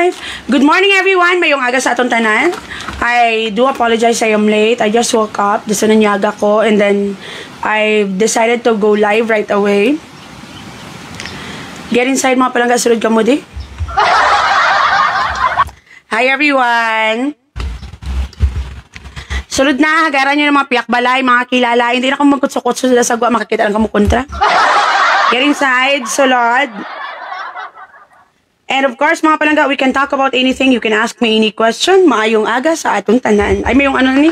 live. Good morning everyone. Mayong aga sa atong tanan. I do apologize I am late. I just woke up. Dito nanyaga ko and then I decided to go live right away. Get inside mga palangga. Sulod ka mo di. Hi everyone. Sulod na. Hagaran nyo ng mga piyak-balay, mga kilala. Hindi na ako magkutso-kutso sila sa gwa. Makakita lang ka mo kontra. Get inside. Sulod. And of course, mga palangga, we can talk about anything. You can ask me any question. Maayong aga sa atong tanan. Ay, may yung ano ni?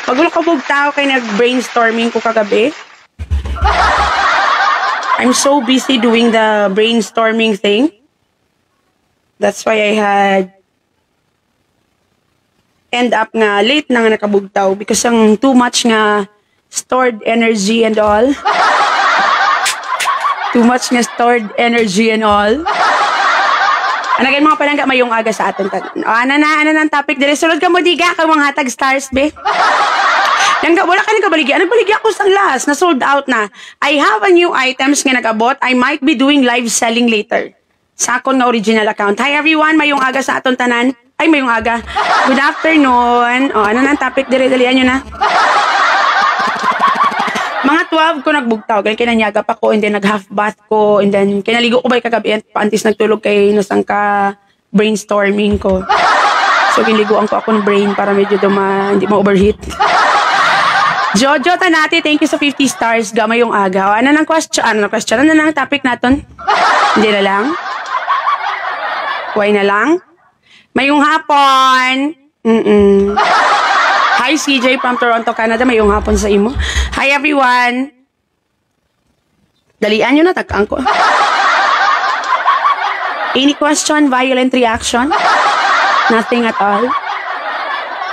Pagulo ko bug tao kay nag-brainstorming ko kagabi. I'm so busy doing the brainstorming thing. That's why I had end up nga late na nga nakabugtaw because ang too much nga stored energy and all. Too much nga stored energy and all. Anagay mga palangga, mayong aga sa aton tanan. O, ano na ang topic dire? Sulod ka mo, diga, kang mga hatag stars, be. Langga, wala ka nang kabaligya. Nagbaligya ako sa last, na sold out na. I have a new items nga nag-abot. I might be doing live selling later. Sa akong nga original account. Hi everyone, mayong aga sa aton tanan. Ay, mayong aga. Good afternoon. O, ano na ang topic dire? Dalian nyo na. Mga 12 ko nagbugtaw, kaya kinanyagap ako, and then nag-half bath ko, and then kinaligo ko ba kagabi, and paantis nagtulog kay nasang ka brainstorming ko. So, kinliguan ko ako ng brain para medyo hindi ma-overheat. Jojo Tanati, thank you sa 50 stars, gamay yung aga. O, ano nang question? Ano nang topic natin? Hindi na lang? Why na lang? Mayong hapon. Hi CJ from Toronto, Canada. Mayong hapon sa imo. Hi everyone. Dalian nyo na, takang ko. Any question? Violent reaction? Nothing at all?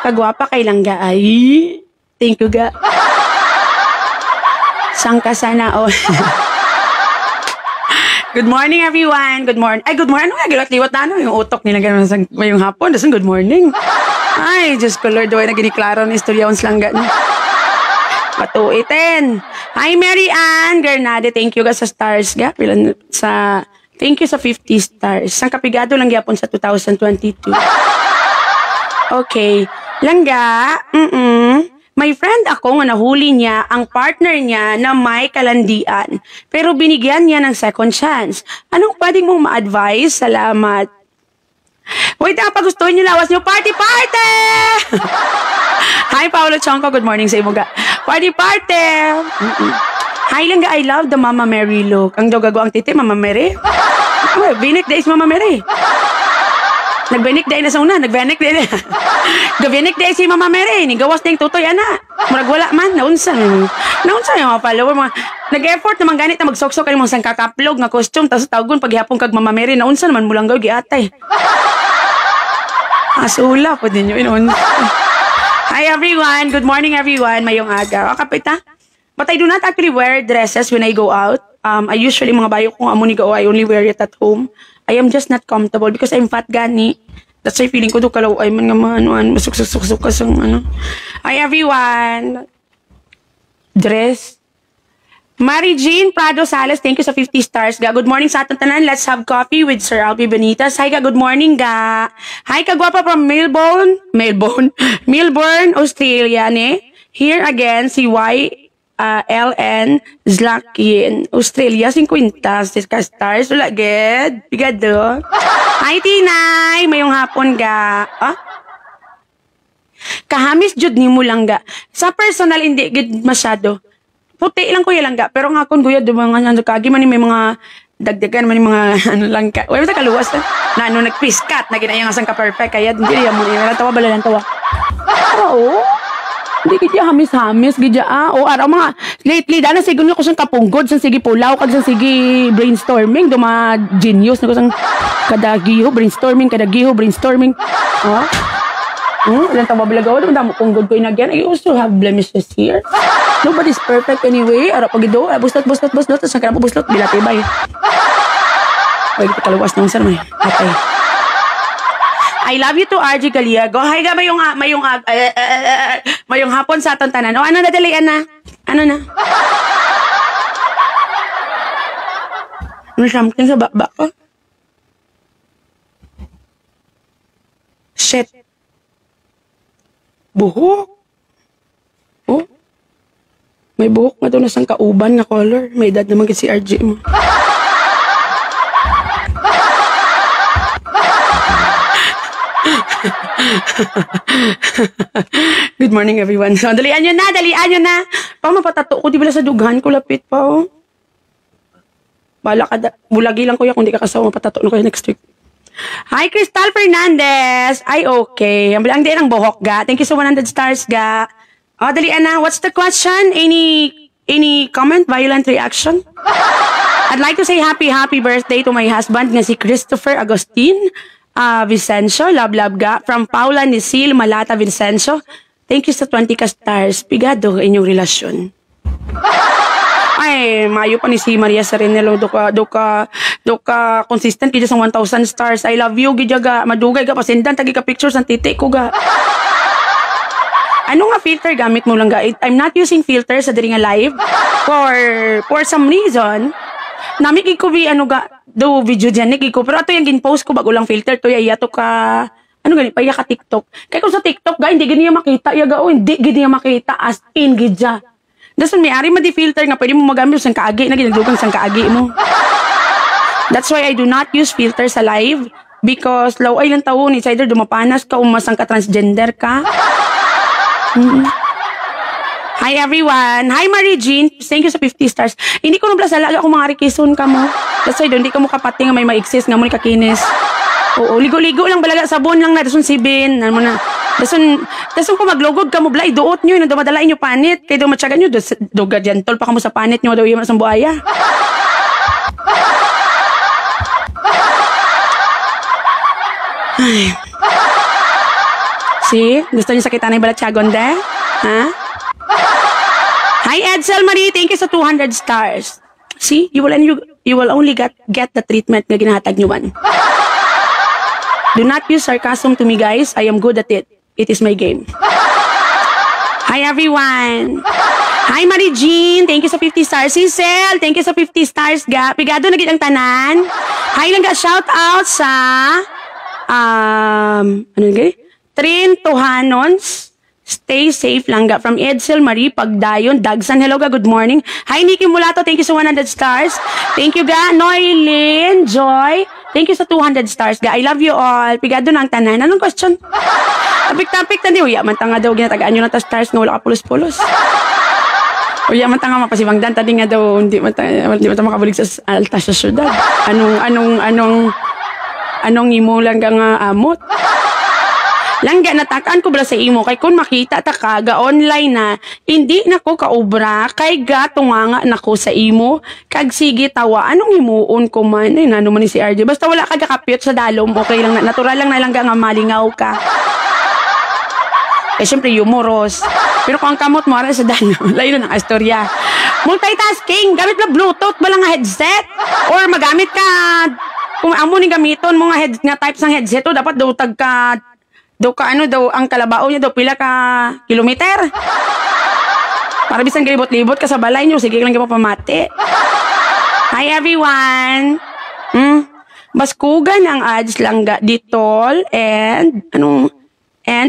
Kagwapa kay langga ay. Thank you ga. Sangka sana all. Good morning everyone. Good morning. Ay, good morning. Ano nga, liwat na ano? Yung utok nila gano'n sa mayong hapon. Dasan good morning. Ay, Diyos ko Lord, doon na giniklaro ng istorya ons langga na. Matuitin. Hi, Mary Ann Gernade. Thank you sa stars. Thank you sa 50 stars. Sang kapigado lang yapon sa 2022. Okay. Langga, may friend ako nga nahuli niya ang partner niya na may kalandian. Pero binigyan niya ng second chance. Anong pwedeng mong ma-advise? Salamat. Wait, pagustuhin niyo lawas niyo. Party! Hi, Paolo Chonko. Good morning sa imo ga. Party! Hi, langga. I love the Mama Mary look. Ang dogago ang titi, Mama Mary. Binik day is Mama Mary. Nagbinik day na sa una. Nagbinik day si Mama Mary. Nigawas na yung tutoy, ana. Murag wala man. Naunsan yung mga follower. Nag-effort naman ganit na magsoksok kayo mga sangkakaplog nga costume. Tapos tawgon paghihapon kag Mama Mary. Naunsan naman mulang gaw giatay. Asula po din yun. Hi everyone. Good morning everyone. Mayong aga. O kapita. But I do not actually wear dresses when I go out. I usually mga bayo kung amo ni go, I only wear it at home. I am just not comfortable because I'm fat gani. That's why feeling ko do kalaw ay man nga masuksok ka sang ano. Hi everyone. Dress. Mary Jean Prado Salas, thank you sa 50 stars. Ga, good morning sa ating tanan. Let's have coffee with Sir Albi Benitez. Hi ga, good morning ga. Hi ka gwapa from Melbourne, Australia ne. Here again si LN Zlakin, Australia 50 stars. Wala ged. Bigado. Hi Tinay, mayong hapon ga. Kahamis jud nimo lang ga. Sa personal hindi gid masyado. Puti lang kuya lang ga, pero nga kun kuya, mga kagi man may mga dagdagan man mga ano lang ka. Wala ta kaluwas na ano nagpiskat na ginaya nga sang ka perfect kaya hindi ya mo ni tawa bala lang tawa. Oo. Hindi gidya hamis-hamis gidya o araw mga lately dana siguro ko sang kapunggod sang sige pulaw kag sang sige brainstorming do mga genius na ko sang kadagiho brainstorming. Ilang tawa bilagaw do damo punggod ko inagyan. I also have blemishes here. Nobody's perfect anyway. Ara pagido, buslot sa kana buslot bila tibay. Pwede ka kaluwas nung sir may. Okay. I love you to RJ Galiago. Hi ga mayong hapon sa aton tanan. O ano na dalian na? Ano na? May something sa baba ko. Shit. Buhok. Oh. May buhok nga doon na sang kauban nga color. May edad naman si RJ mo. Good morning, everyone. So, dalian nyo na. Pa, mapatato ko. Di ba sa dughan ko lapit pa, oh. Bala ka, bulagi lang kuya kung di ka kasawa, mapatato na kayo next week. Hi, Crystal Fernandez. Ay, okay. Ang di ng buhok, ga. Thank you so 100 stars, ga. Oh, dalian na. What's the question? Any comment? Violent reaction? I'd like to say happy birthday to my husband nga si Christopher Agustin Vicencio. Love, ga. From Paula Nisil Malata Vicencio. Thank you sa 20 ka stars. Pigado inyong relasyon. Ay, mayo pa ni si Maria Serenelo. Do ka consistent kaya sa 1,000 stars. I love you, gijaga. Madugay ka, pasindan, tagi ka pictures ng titi ko, ga. Ano nga filter gamit mo lang, ga? I'm not using filter sa diri nga live. For some reason, namikig ko do video dyan, nikig ko. Pero ato yung ginpost ko, bago lang filter to, yato ka, paya ka TikTok. Kaya kung sa TikTok, ga, hindi ganyan makita, yaga, hindi ganyan makita, as in, gidya. Dason may ari ma-filter nga pwede mo magamit sang kaagi na ginagdugang sang kaagi mo. That's why I do not use filter sa live because law ay lang taon it's either dumapanas ka o masang ka transgender ka. Hi everyone. Hi Marie Jean. Thank you sa 50 stars. Hindi ko nabla sa laga kung mga rikison ka mo. That's why hindi ka mo kapati nga may ma-exist nga mo ni kakinis. Oo, ligo-ligo lang balaga sabon lang na dason sibin. Ano mo na. Dason ko maglugod ka mo blay, duot nyo, dumadalain nyo panit. Kaya daw matyagan nyo, duga gentol pa ka mo sa panit nyo, daw yung sa buhaya. Ay. See? Gusto nyo sakitan ng balatsagon, de? Ha? Hi, Edsel Marie, thank you sa 200 stars. See? You will only get the treatment na ginahatag nyo man. Do not use sarcasm to me, guys. I am good at it. It is my game. Hi, everyone. Hi, Marie Jean. Thank you sa 50 stars. Cecil, thank you sa 50 stars, ga. Pigado na gid ang tanan. Hi lang ga, shout out sa Trin Tuhanons. Stay safe lang ga. From Edsel Marie Pagdayon, Dagsan. Hello ga, good morning. Hi, Nikki Mulato. Thank you sa 100 stars. Thank you ga. Noylin Joy. Thank you sa 200 stars ga. I love you all. Pigado na ang tanan. Anong question? Tapik-tapik tandi. Uya, manta nga daw. Ginatagaan nyo na ta stars nga wala ka pulos-pulos. Uya, manta nga mapasibangdan. Tadi nga daw. Hindi mata makabulig sa alta sa syudad. Anong imo lang ka nga amot? Langga, natakaan ko bala sa imo. Kay kung makita ta ka, ga online na, hindi na ko kaubra, kay ga tunganga na ko sa imo, kag sige tawa, anong imuon ko man, ay nano man ni si RJ, basta wala ka kakapyot sa dalom, okay lang, natural lang na lang nga malingaw ka. Eh, syempre, humoros. Pero kung ang kamot mo, ara sa dalom, layo na ng astorya. Multitasking, gamit na Bluetooth, ba lang nga headset? Or magamit ka, kung amo ni gamiton mo nga types ng headset, o dapat daw ang kalabao niya daw, pila ka kilometer. Para bisan galibot-libot ka sa balay niyo, sige lang ka pamati. Hi everyone. Baskugan ang ads lang ga, Ditol and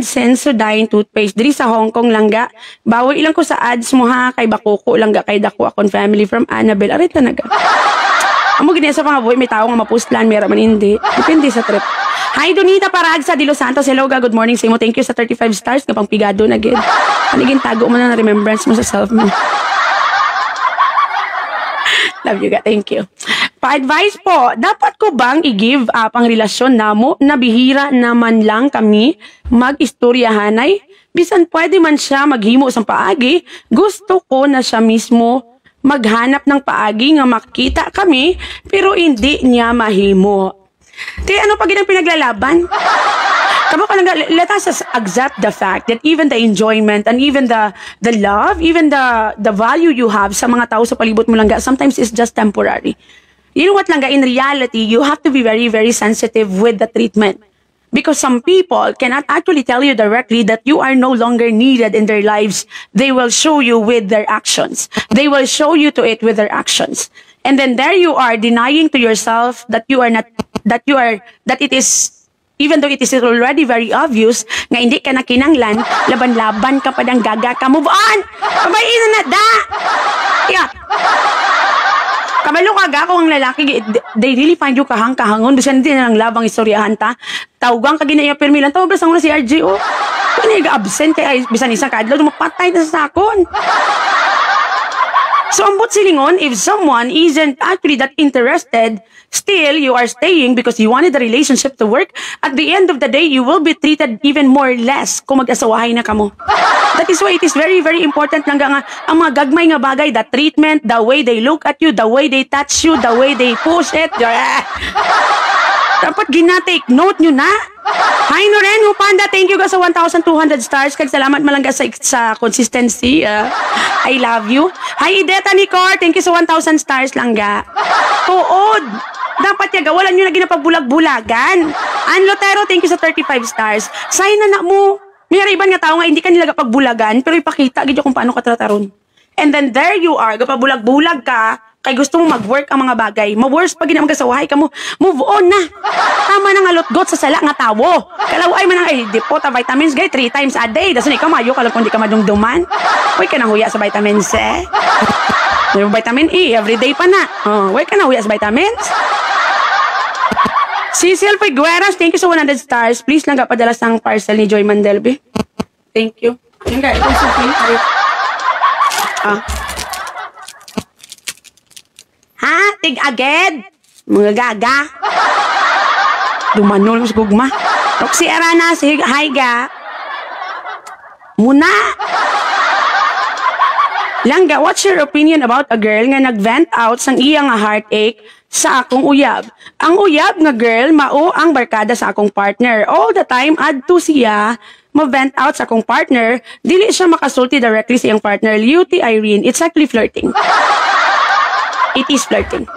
Sensodyne toothpaste. Diri sa Hong Kong lang ga. Bawal ilang ko sa ads mo ha, kay Bakuko lang ga, kay Dako akong family from Annabelle. Arit na naga. Amo ganyan sa mga boy, may tao nga mapustlan, mera man hindi. Depende sa trip. Hi, Donita Paragsa de Los Santos. Hello, ga. Good morning sa imo. Thank you sa 35 stars. Kapang pigado na, gid. Panigin tago mo na remembrance mo sa self mo. Love you, ga. Thank you. Pa-advise po, dapat ko bang i-give up ang relasyon namo na bihira naman lang kami mag-istoryahanay? Bisan pwede man siya maghimo sa paagi, gusto ko na siya mismo maghanap ng paagi nga makita kami, pero hindi niya mahimo. Kaya ano pag pinaglalaban? Kamo ka let us accept the fact that even the enjoyment and even the love, even the value you have sa mga tao sa palibot mo lang, sometimes is just temporary. You know what lang, in reality, you have to be very, very sensitive with the treatment. Because some people cannot actually tell you directly that you are no longer needed in their lives. They will show you with their actions. They will show you to it with their actions. And then there you are denying to yourself that it is even though it is already very obvious nga hindi ka na kinanglan, laban-laban ka pa dang gaga ka. Move on! Pabayin na da! Yeah. Kabalo ka kung ang lalaki, they really find you kahang-kahangon. Doon siya hindi na lang labang istoryahan ta. Tawgang ka ginaya permilan. Tawag lang na si RJ, oh. Kung nag-absent kay bisan isa kadlaw, dumapatay na sa sakon. So, ambot silingon, if someone isn't actually that interested, still, you are staying because you wanted the relationship to work, at the end of the day, you will be treated even more less kung mag-asawahay na kamo. That is why it is very, very important lang nga ang mga gagmay nga bagay, the treatment, the way they look at you, the way they touch you, the way they push it. Dapat ginatake note nyo na. Hi Noren, Hupanda, thank you ka sa 1,200 stars. Kag salamat malangga sa consistency. I love you. Hi Ideta Nicor, thank you sa 1,000 stars langga. Tuod. Dapat yaga, wala nyo na ginapagbulag-bulagan. Ann Lotero, thank you sa 35 stars. Say na mo. May iban nga tao nga hindi ka nila pagbulagan, pero ipakita gid kung paano ka trataron. And then there you are, gapabulag-bulag ka, kay gusto mo mag-work ang mga bagay. Ma-worse pag ginamagasawahay ka mo, move on na. Tama na nga lotgot sa sala nga tawo. Kalaway man ang dipot ta vitamins gay 3 times a day. Dasan ikaw mayo ka lang kung di ka madungduman. Huwag ka nang huya sa vitamins eh. Yung vitamin E, everyday pa na. Huwag ka nang huya sa vitamins. Cecil Figueras, thank you sa 100 stars. Please lang padala sang parcel ni Joy Mandelby. Thank you. Yung guys, itong sufi. Ha? Tig agad? Mga gaga. Dumanol mo sa gugma. Roxy Arana, hi ga. Muna. Langga, what's your opinion about a girl nga nag-vent out sang iyang heartache sa akong uyab? Ang uyab nga girl, mao ang barkada sa akong partner. All the time, adto siya, ma-vent out sa akong partner, dili siya makasulti directly sa iyang partner. Liuti Irene, it's actually flirting. It is flirting.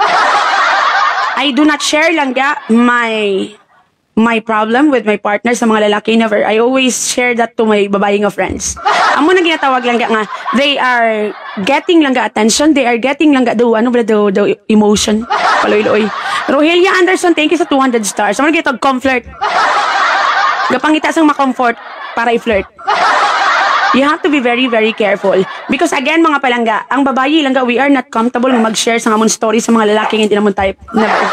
I do not share langga my problem with my partner sa mga lalaki. Never. I always share that to my babae nga friends. Amo na ginatawag lang nga, they are getting lang attention, they are getting lang the emotion. Paloy-loy. Rohelia Anderson, thank you sa 200 stars. Amo na ginatawag, comflirt. Gapangita sang ma-comfort para i-flirt. You have to be very, very careful. Because again, mga palangga, ang babae langga, we are not comfortable mag-share sa amon story sa mga lalaking hindi naman type. Never.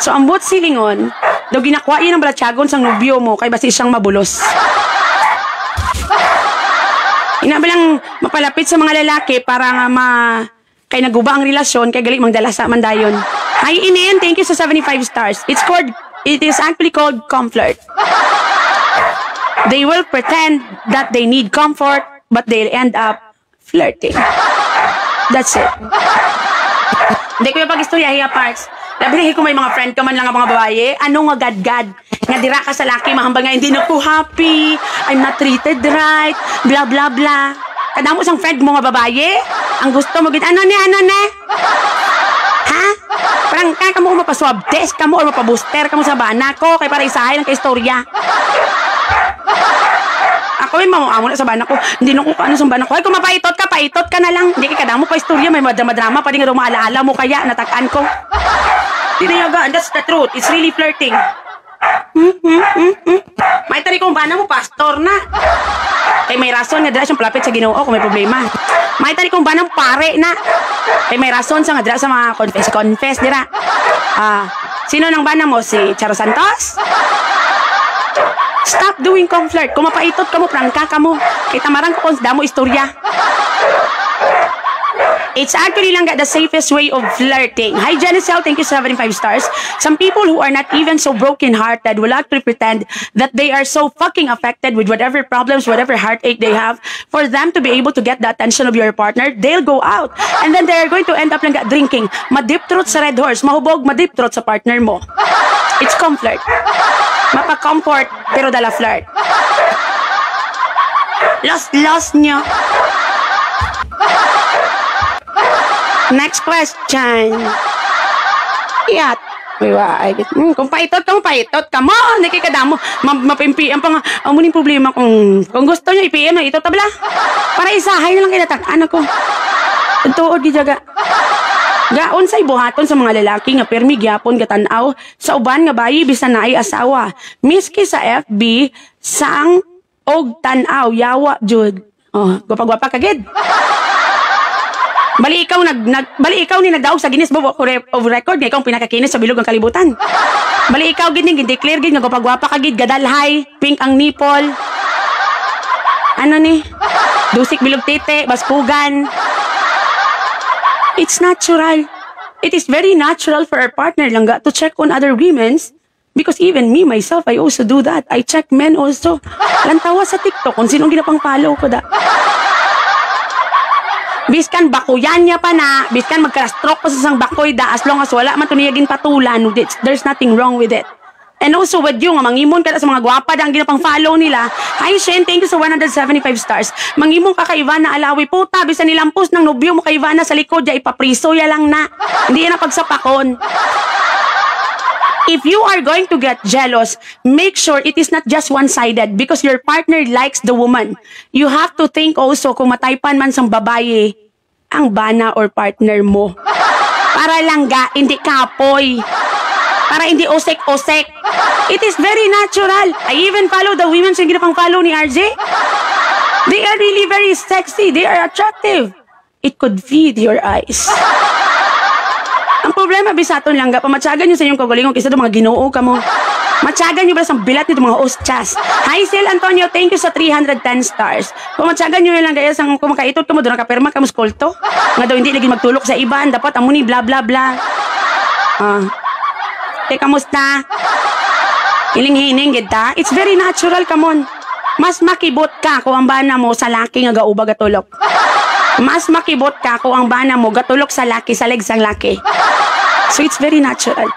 So, ang buot silingon, daw ginakwa yun ang balatsagon sang nobyo mo, kay basi siyang mabulos. Inabalang mapalapit sa mga lalaki para nga kay naguba ang relasyon, kay gali magdala sa mandayon. Hi, Inen, thank you sa 75 stars. It is actually called comfort. They will pretend that they need comfort, but they'll end up flirting. That's it. Hindi ko yung pag-istorya, Hiya Parks. Labi ko may mga friend ka man lang ang mga babae, ano nga gad-gad? Nga dira ka sa laki, mahambang nga hindi na ko happy, I'm not treated right, blah blah blah. Kada mo isang friend mo nga babae, ang gusto mo gid, ano ne? Ha? Parang kaya ka mo mapaswab test ka mo or mapabooster ka mo sa bana ko, kay para isahay lang kay istorya. Ako may mamuamo na sa bana ko. Hindi na ko ano sa bana ko. Ay, kung mapaitot ka na lang. Hindi ka kadamo pa istorya. May madrama pa din nga daw maalaala mo kaya natakaan ko. Hindi na yaga. That's the truth. It's really flirting. May tari kung bana mo, pastor na. Kay may rason nga dira siyang palapit sa Ginoo kung may problema. May tari kung bana mo, pare na. Kay may rason sa nga dira sa mga confess dira. Sino nang bana mo? Si Charo Santos? Stop doing comflirt. Kung mapaitot ka mo, prangka ka mo. Kay tamarang ko kung damo istorya. It's actually lang the safest way of flirting. Hi, Genicel. Thank you 75 stars. Some people who are not even so broken-hearted will actually pretend that they are so fucking affected with whatever problems, whatever heartache they have. For them to be able to get the attention of your partner, they'll go out. And then they're going to end up lang drinking. Madip truth sa Red Horse. Mahubog, madip truth sa partner mo. It's comflirt. Mapa-comfort, pero dala flirt. Lost nyo. Next question. Iyat. Kung paitot ka mo. Hindi kay kadamo. Mapimpian pa nga. Ang muling problema kung gusto nyo i-PM na ito tabla. Para isahay na lang kinatakaan ako. Tuod gijaga. Gaon say buhaton sa mga lalaki nga permi gyapon katanaw sa uban nga bayi bisan na ay asawa. Miski sa FB sang og tanaw yawa jud. Oh, gwapa-gwapa kagid. Bali ikaw ni nagdaog sa Guinness Book of Record nga ikaw pinakakinis sa bilog ng kalibutan. Bali ikaw gid ning declare gid nga gwapa-gwapa kagid, gadalhay, pink ang nipple. Ano ni? Dusik bilog tete, baskugan. It's natural. It is very natural for our partner lang to check on other women's because even me, myself, I also do that. I check men also. Lantawa sa TikTok kung sinong ginapang-follow ko da. Biskan bakuyan niya pa na, biskan magka-stroke pa sa isang bakoy da, as long as wala man tuniyagin patulan, there's nothing wrong with it. And also with you, nga mangimon ka sa mga gwapa da ang ginapang-follow nila. Hi, Shen, thank you sa 175 stars. Mangimon ka kay Ivana Alawi, puta, bisan nilampos ng nobyo mo kay Ivana sa likod, ya ipapriso ya lang na. Hindi yan na pagsapakon. If you are going to get jealous, make sure it is not just one-sided because your partner likes the woman. You have to think also kung mataypan man sang babae ang bana or partner mo. Para lang ga, hindi kapoy. Para hindi osek-osek. It is very natural. I even follow the women sa ginapang-follow ni RJ. They are really very sexy. They are attractive. It could feed your eyes. Ang problema, bisaton lang, pamatsagan nyo sa inyong kagalingon kaysa mga ginoo ka mo. Matsagan nyo ba sa bilat nito mga ostyas? Hi, Sil Antonio, thank you sa 310 stars. Pamatsagan nyo lang kaya sa kumakaitot ka mo, doon nakapirma ka mo skolto. Nga daw hindi lagi magtulok sa iban, dapat amo ni bla bla bla. Kamusta? Hiling-hiling kita. It's very natural, come on. Mas makibot ka kung ang bana mo sa laki nga gauba gatulok. Mas makibot ka kung ang bana mo gatulok sa laki, sa legs ang laki. So it's very natural.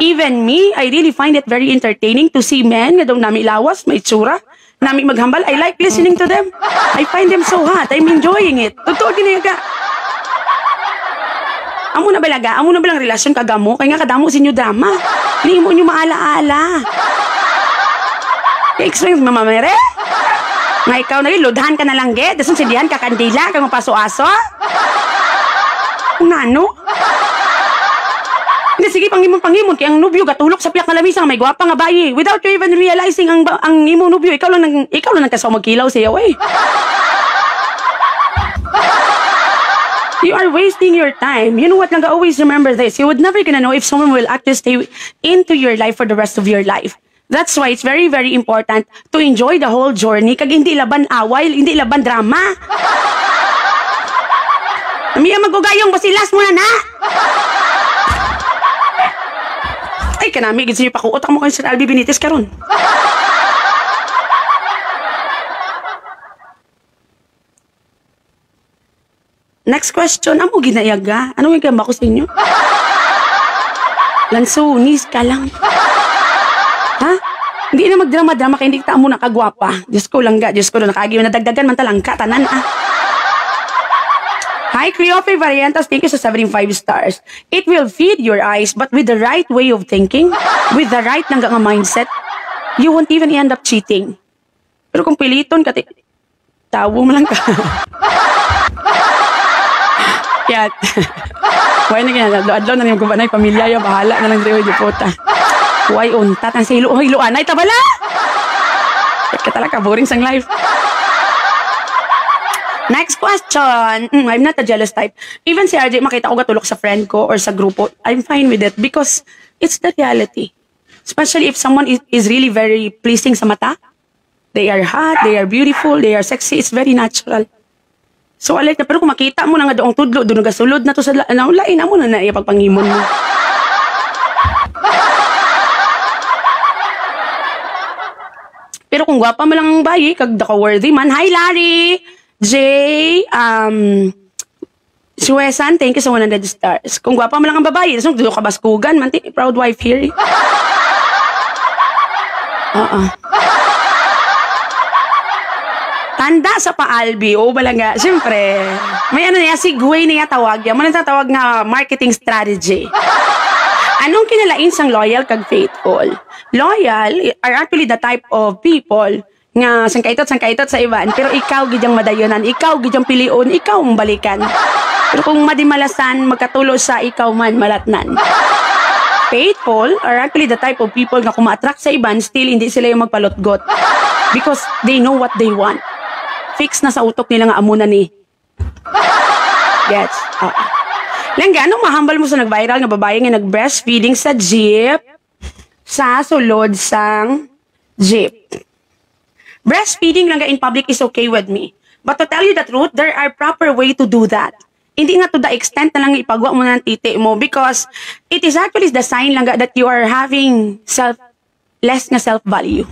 Even me, I really find it very entertaining to see men nga daw nami lawas, may tsura, nami maghambal. I like listening to them. I find them so hot. I'm enjoying it. Totoo ginayaga. Amo na balaga, amo na balang relasyon kagamo, kaya nga kadamo sa inyo drama. Hindi mo nyo maala-ala. Kaya-explain mo, Mama Mere? Nga ikaw na rin, lodhan ka na lang, get. Dasun sindihan ka kandila, kang mapaso-aso. Kung nano? Hindi, sige, pangimon. Kaya ang nubyo, gatulok sa piyak na lamisang may gwapa nga bayi. Without you even realizing ang imong nubyo, ikaw lang nagkasaw magkilaw siya, wey. You are wasting your time. You know what, Langga, always remember this. You would never gonna know if someone will actually stay into your life for the rest of your life. That's why it's very, very important to enjoy the whole journey. Kag hindi laban away, hindi laban drama. Namiya magugayong, basilas mo na. Ay, kanami, gid siya pakuot mo kayo sa Albi Benitez karon. Next question, amo ginayaga? Ano yung gamba ko sa inyo? Lansunis ka lang. Ha? Hindi na magdrama-drama kaya hindi kita mo nakagwapa. Diyos ko lang ga, Diyos ko lang nakagi. Nadagdagan man talang ka, tanan Hi, Cleope Variantas, thank you sa 75 stars. It will feed your eyes, but with the right way of thinking, with the right nga mindset, you won't even end up cheating. Pero kung piliton ka, tawo mo lang ka. Yat. Huwag na ganyan. Adlaw na niyong kubanay. Pamilya yung bahala na lang driyo di puta. Huwag untat. Ang sa hiluan. Ay, tabala! Ba't ka talaga boring sang life? Next question. I'm not a jealous type. Even si RJ, makita ko gatulok sa friend ko or sa grupo, I'm fine with it because it's the reality. Especially if someone is really very pleasing sa mata. They are hot, they are beautiful, they are sexy. It's very natural. So, alay na, pero kung makita mo na nga doong tudlo, doon nagasulod na to sa lain na mo na iya pagpangimon mo. Pero kung gwapa mo lang ang bayi, kag daka-worthy man. Hi, Larry! Jay, Suesan, thank you sa 100 stars. Kung gwapa mo lang ang babayi, so, doon ka baskugan, man, proud wife here. Tanda sa paalbi, o balaga, siyempre, may ano niya, segue niya tawag yan, manang tatawag nga marketing strategy. Anong kinalain sang loyal kag faithful? Loyal are actually the type of people nga sangkaitot sa iban, pero ikaw gidyang madayonan, ikaw gidyang pilion, ikaw ang balikan. Pero kung madimalasan, magkatulo sa ikaw man, malatnan. Faithful are actually the type of people na kung ma-attract sa iban, still hindi sila yung magpalutgot. Because they know what they want. Fix na sa utok nila nga amuna ni. Gets? Langga, anong mahambal mo sa nag-viral nga babae nga nag-breastfeeding sa jeep? Sa sulod sang jeep. Breastfeeding langga in public is okay with me. But to tell you the truth, there are proper way to do that. Hindi nga to the extent na lang ipagwa mo ng titi mo because it is actually the sign langga that you are having less na self-value.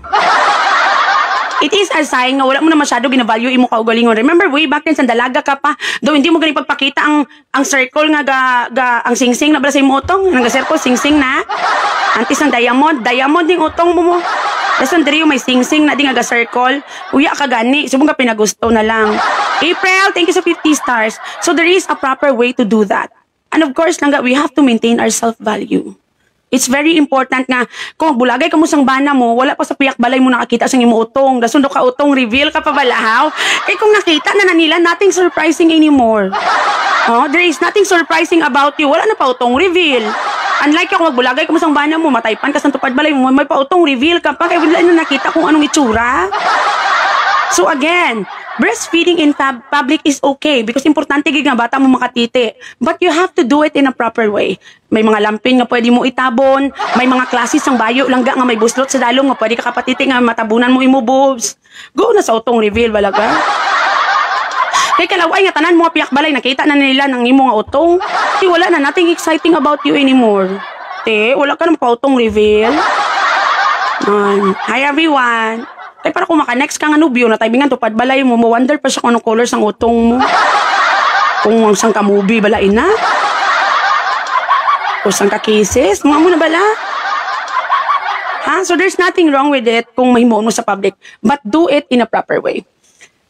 It is a sign nga wala mo na masyado ginavalue imo kaugalingon. Remember way back then sa dalaga ka pa, do hindi mo gani pagpakita ang circle nga ang singsing na bala sa imo utong, nga circle singsing na. Antes ng diamond ding utong mo. Dason diri may singsing na di nga circle. Uya ka gani, subong ka pinagusto na lang. April, thank you sa 50 stars. So there is a proper way to do that. And of course lang we have to maintain our self-value. It's very important nga, kung bulagay ka mo sang bana mo, wala pa sa piyak balay mo nakakita sang imo utong. Dasundo ka utong, reveal ka pa balahaw. Kaya kung nakita na nila, nothing surprising anymore. There is nothing surprising about you. Wala na pa utong reveal. Unlike kung magbulagay ka mo sang bana mo, mataypan ka sa tupad balay mo, may pa utong reveal ka pa, kaya wala na nakita kung anong itsura. So again, breastfeeding in public is okay because importante gid nga bata mo makatiti. But you have to do it in a proper way. May mga lampin nga pwede mo itabon, may mga classes ng bayo langga nga may buslot sa dalong nga pwede ka kapatiti nga matabunan mo imo boobs. Go na sa utong reveal balaga. Kay kalaway nga tanan mo piyak balay nakita na nila nang imo nga utong. Di wala na nothing exciting about you anymore. Te, wala ka na pa utong reveal. Hi everyone. Kaya para kung maka-next ka nga nubyo na taibingan tupad balay mo, wonder pa siya kung anong color sang utong mo. Kung ang sang ka-movie balain na. O sang ka-cases, mga mo na bala. So there's nothing wrong with it kung mahimuon mo sa public. But do it in a proper way.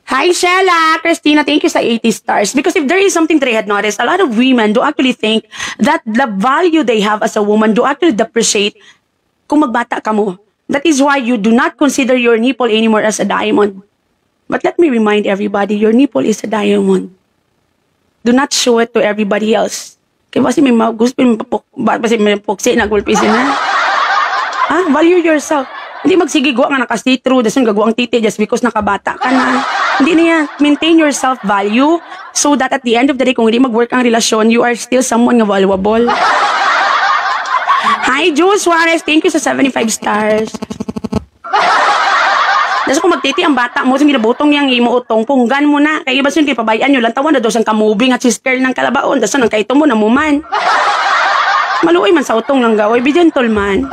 Hi, Shella! Christina, thank you sa 80 stars. Because if there is something that I had noticed, a lot of women do actually think that the value they have as a woman do actually depreciate kung magbata ka mo. That is why you do not consider your nipple anymore as a diamond. But let me remind everybody, your nipple is a diamond. Do not show it to everybody else. Kaya kasi may gusto may pukse na gulpisin na. Value yourself. Hindi magsigigwa nga naka-see-through, dasun gagawa ang titi just because nakabata ka na. Hindi na yan. Maintain your self-value so that at the end of the day, kung hindi mag-work ang relasyon, you are still someone nga valuable. Hi, Jules Suarez. Thank you sa 75 stars. Daso kung magtiti ang bata mo, sige nabutong yang imo utong, punggan mo na. Kaya iba sun, pabayaan nyo lang, tawan na daw sang kamubing at sister ng kalabaon. Daso nang kaito mo na muman. Maluoy man sa utong lang gaway, be gentleman.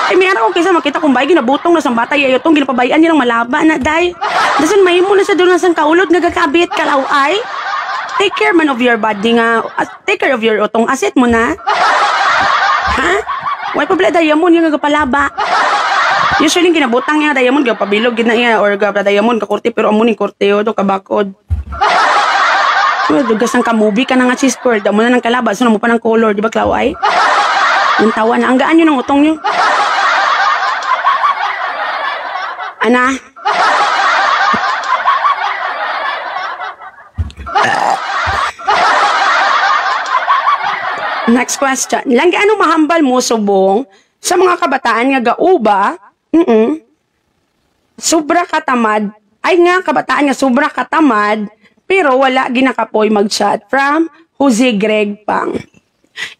Ay, may araw kaysa makita kung bagay nabutong na sang bata, yayotong, ginapabayaan nilang malaba na, day. Daso mahimo na sa doon na sang kaulod, nagakabit, kalaway. Take care man of your body nga, take care of your utong, asset mo na. Why pa pala diamond yung nagapalaba? Usually ginabutang niya diamond gapabilog gina iya or gapa diamond kakurti pero amo ni kurteo do kabakod. Dugas ang kamubi ka na nga cheese curd, amo na ng kalaba so mo pa ng color, di ba klaway? Ang tawa na ang gaan yun ng utong niyo. Ana? Next question. Lang gaano mahambal mo subong sa mga kabataan nga gauba? Sobra katamad. Ay nga kabataan nga sobra katamad pero wala ginakapoy mag-chat from Jose Greg Pang.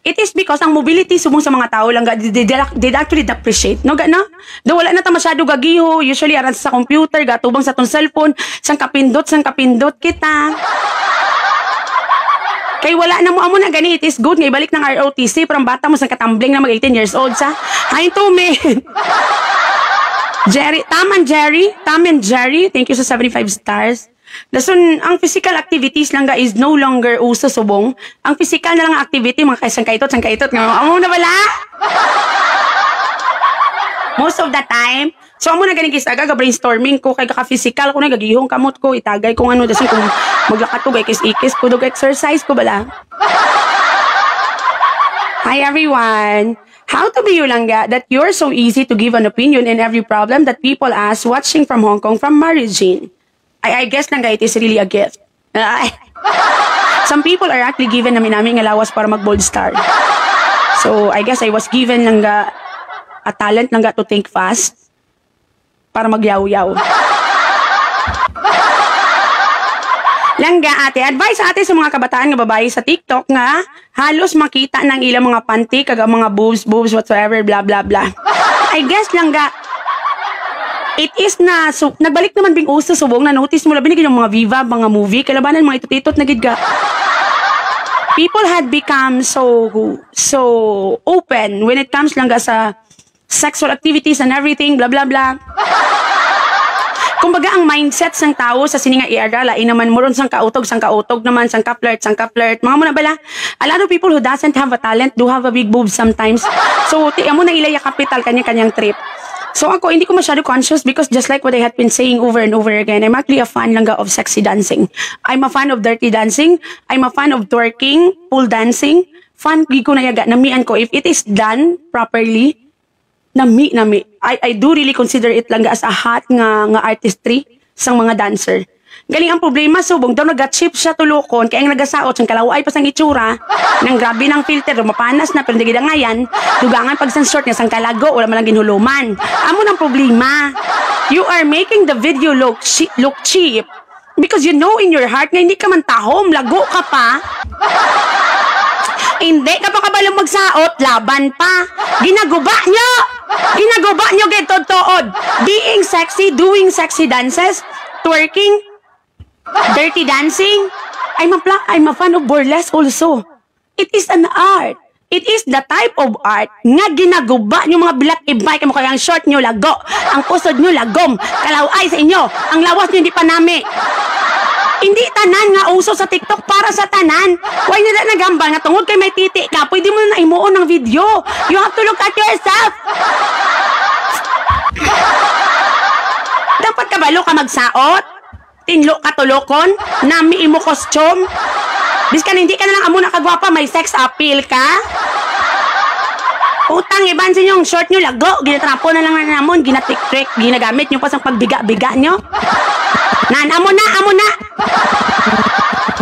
It is because ang mobility subong sa mga tao lang they actually appreciate. No gana? Do wala na ta masyado gagiho, usually aran sa computer, gatubang sa ton cellphone, sang kapindot kita. Kay wala na mo amo na gani, it is good nga ibalik ng ROTC from bata mo sa katambling na mag 18 years old sa. Hi to me. Tom and Jerry, thank you sa 75 stars. Dason, ang physical activities lang is no longer uso subong. Ang physical na lang activity, mga sangkaitot, amo na wala? Most of the time, so amo na ganing kisaga, brainstorming ko, kay kaka-physical ko na, gagihong kamot ko, itagay kung ano, dason kung maglakat ko, ikis-ikis ko, exercise ko bala. Hi everyone! How to be Yolanga that you're so easy to give an opinion in every problem that people ask watching from Hong Kong from Mary Jane? I guess lang it is really a gift. Some people are actually given namin nga lawas para mag-bold star. So, I guess I was given lang a talent lang to think fast para magyaw-yaw. Langga ate, advice ate sa mga kabataan nga babae sa TikTok nga halos makita ng ilang mga panty kag mga boobs whatsoever blah blah blah. I guess langga it is na nagbalik naman bing uso subong na notice mo labi yung mga Viva mga movie kalabanan mga itutitot na gid ga. People had become so open when it comes langga sa sexual activities and everything blah blah blah. Kumbaga ang mindset sang tao sa sininga era lain naman moron sang kautog naman sang ka-flirt mga muna bala a lot of people who doesn't have a talent do have a big boob sometimes so tiyan mo na ilaya capital kanyang trip. So ako hindi ko masyado conscious because just like what I had been saying over and over again, I'm actually a fan lang of sexy dancing. I'm a fan of dirty dancing, I'm a fan of twerking, pole dancing, fan ko na yaga namian ko if it is done properly. Nami. I do really consider it lang as a hot nga artistry sang mga dancer. Galing ang problema, subong daw nag-chip siya tulokon, kaya ang nagasaot, sang kalaway pa sang itsura, nang grabe ng filter, mapanas na, pero hindi ngayan, dugangan pag sang short nga sang kalago, wala malang ginhuluman. Amo ng problema. You are making the video look cheap because you know in your heart nga hindi ka man tahom, lago ka pa. Hindi ka pa kabalong magsaot, laban pa. Ginaguba nyo getod-tood. Being sexy, doing sexy dances, twerking, dirty dancing. I'm a fan of burlesque also. It is an art. It is the type of art nga ginaguba nyo mga bilat ibay kamo kaya ang short nyo lago, ang pusod nyo lagom, kalaway sa inyo, ang lawas nyo hindi pa nami. Hindi tanan nga uso sa TikTok para sa tanan. Why nila nagambal nga tungod kay may titi ka, pwede mo na imuon ng video. You have to look at yourself. Dapat kabalo ka magsaot, tinlo ka tulokon, nami imo costume. Biskan hindi ka na lang amo nakagwapa, may sex appeal ka. Utang iban sa inyong short nyo lago, ginatrapo na lang na namon, ginatik-trik, ginagamit nyo pa sa pagbiga-biga nyo. Amo na.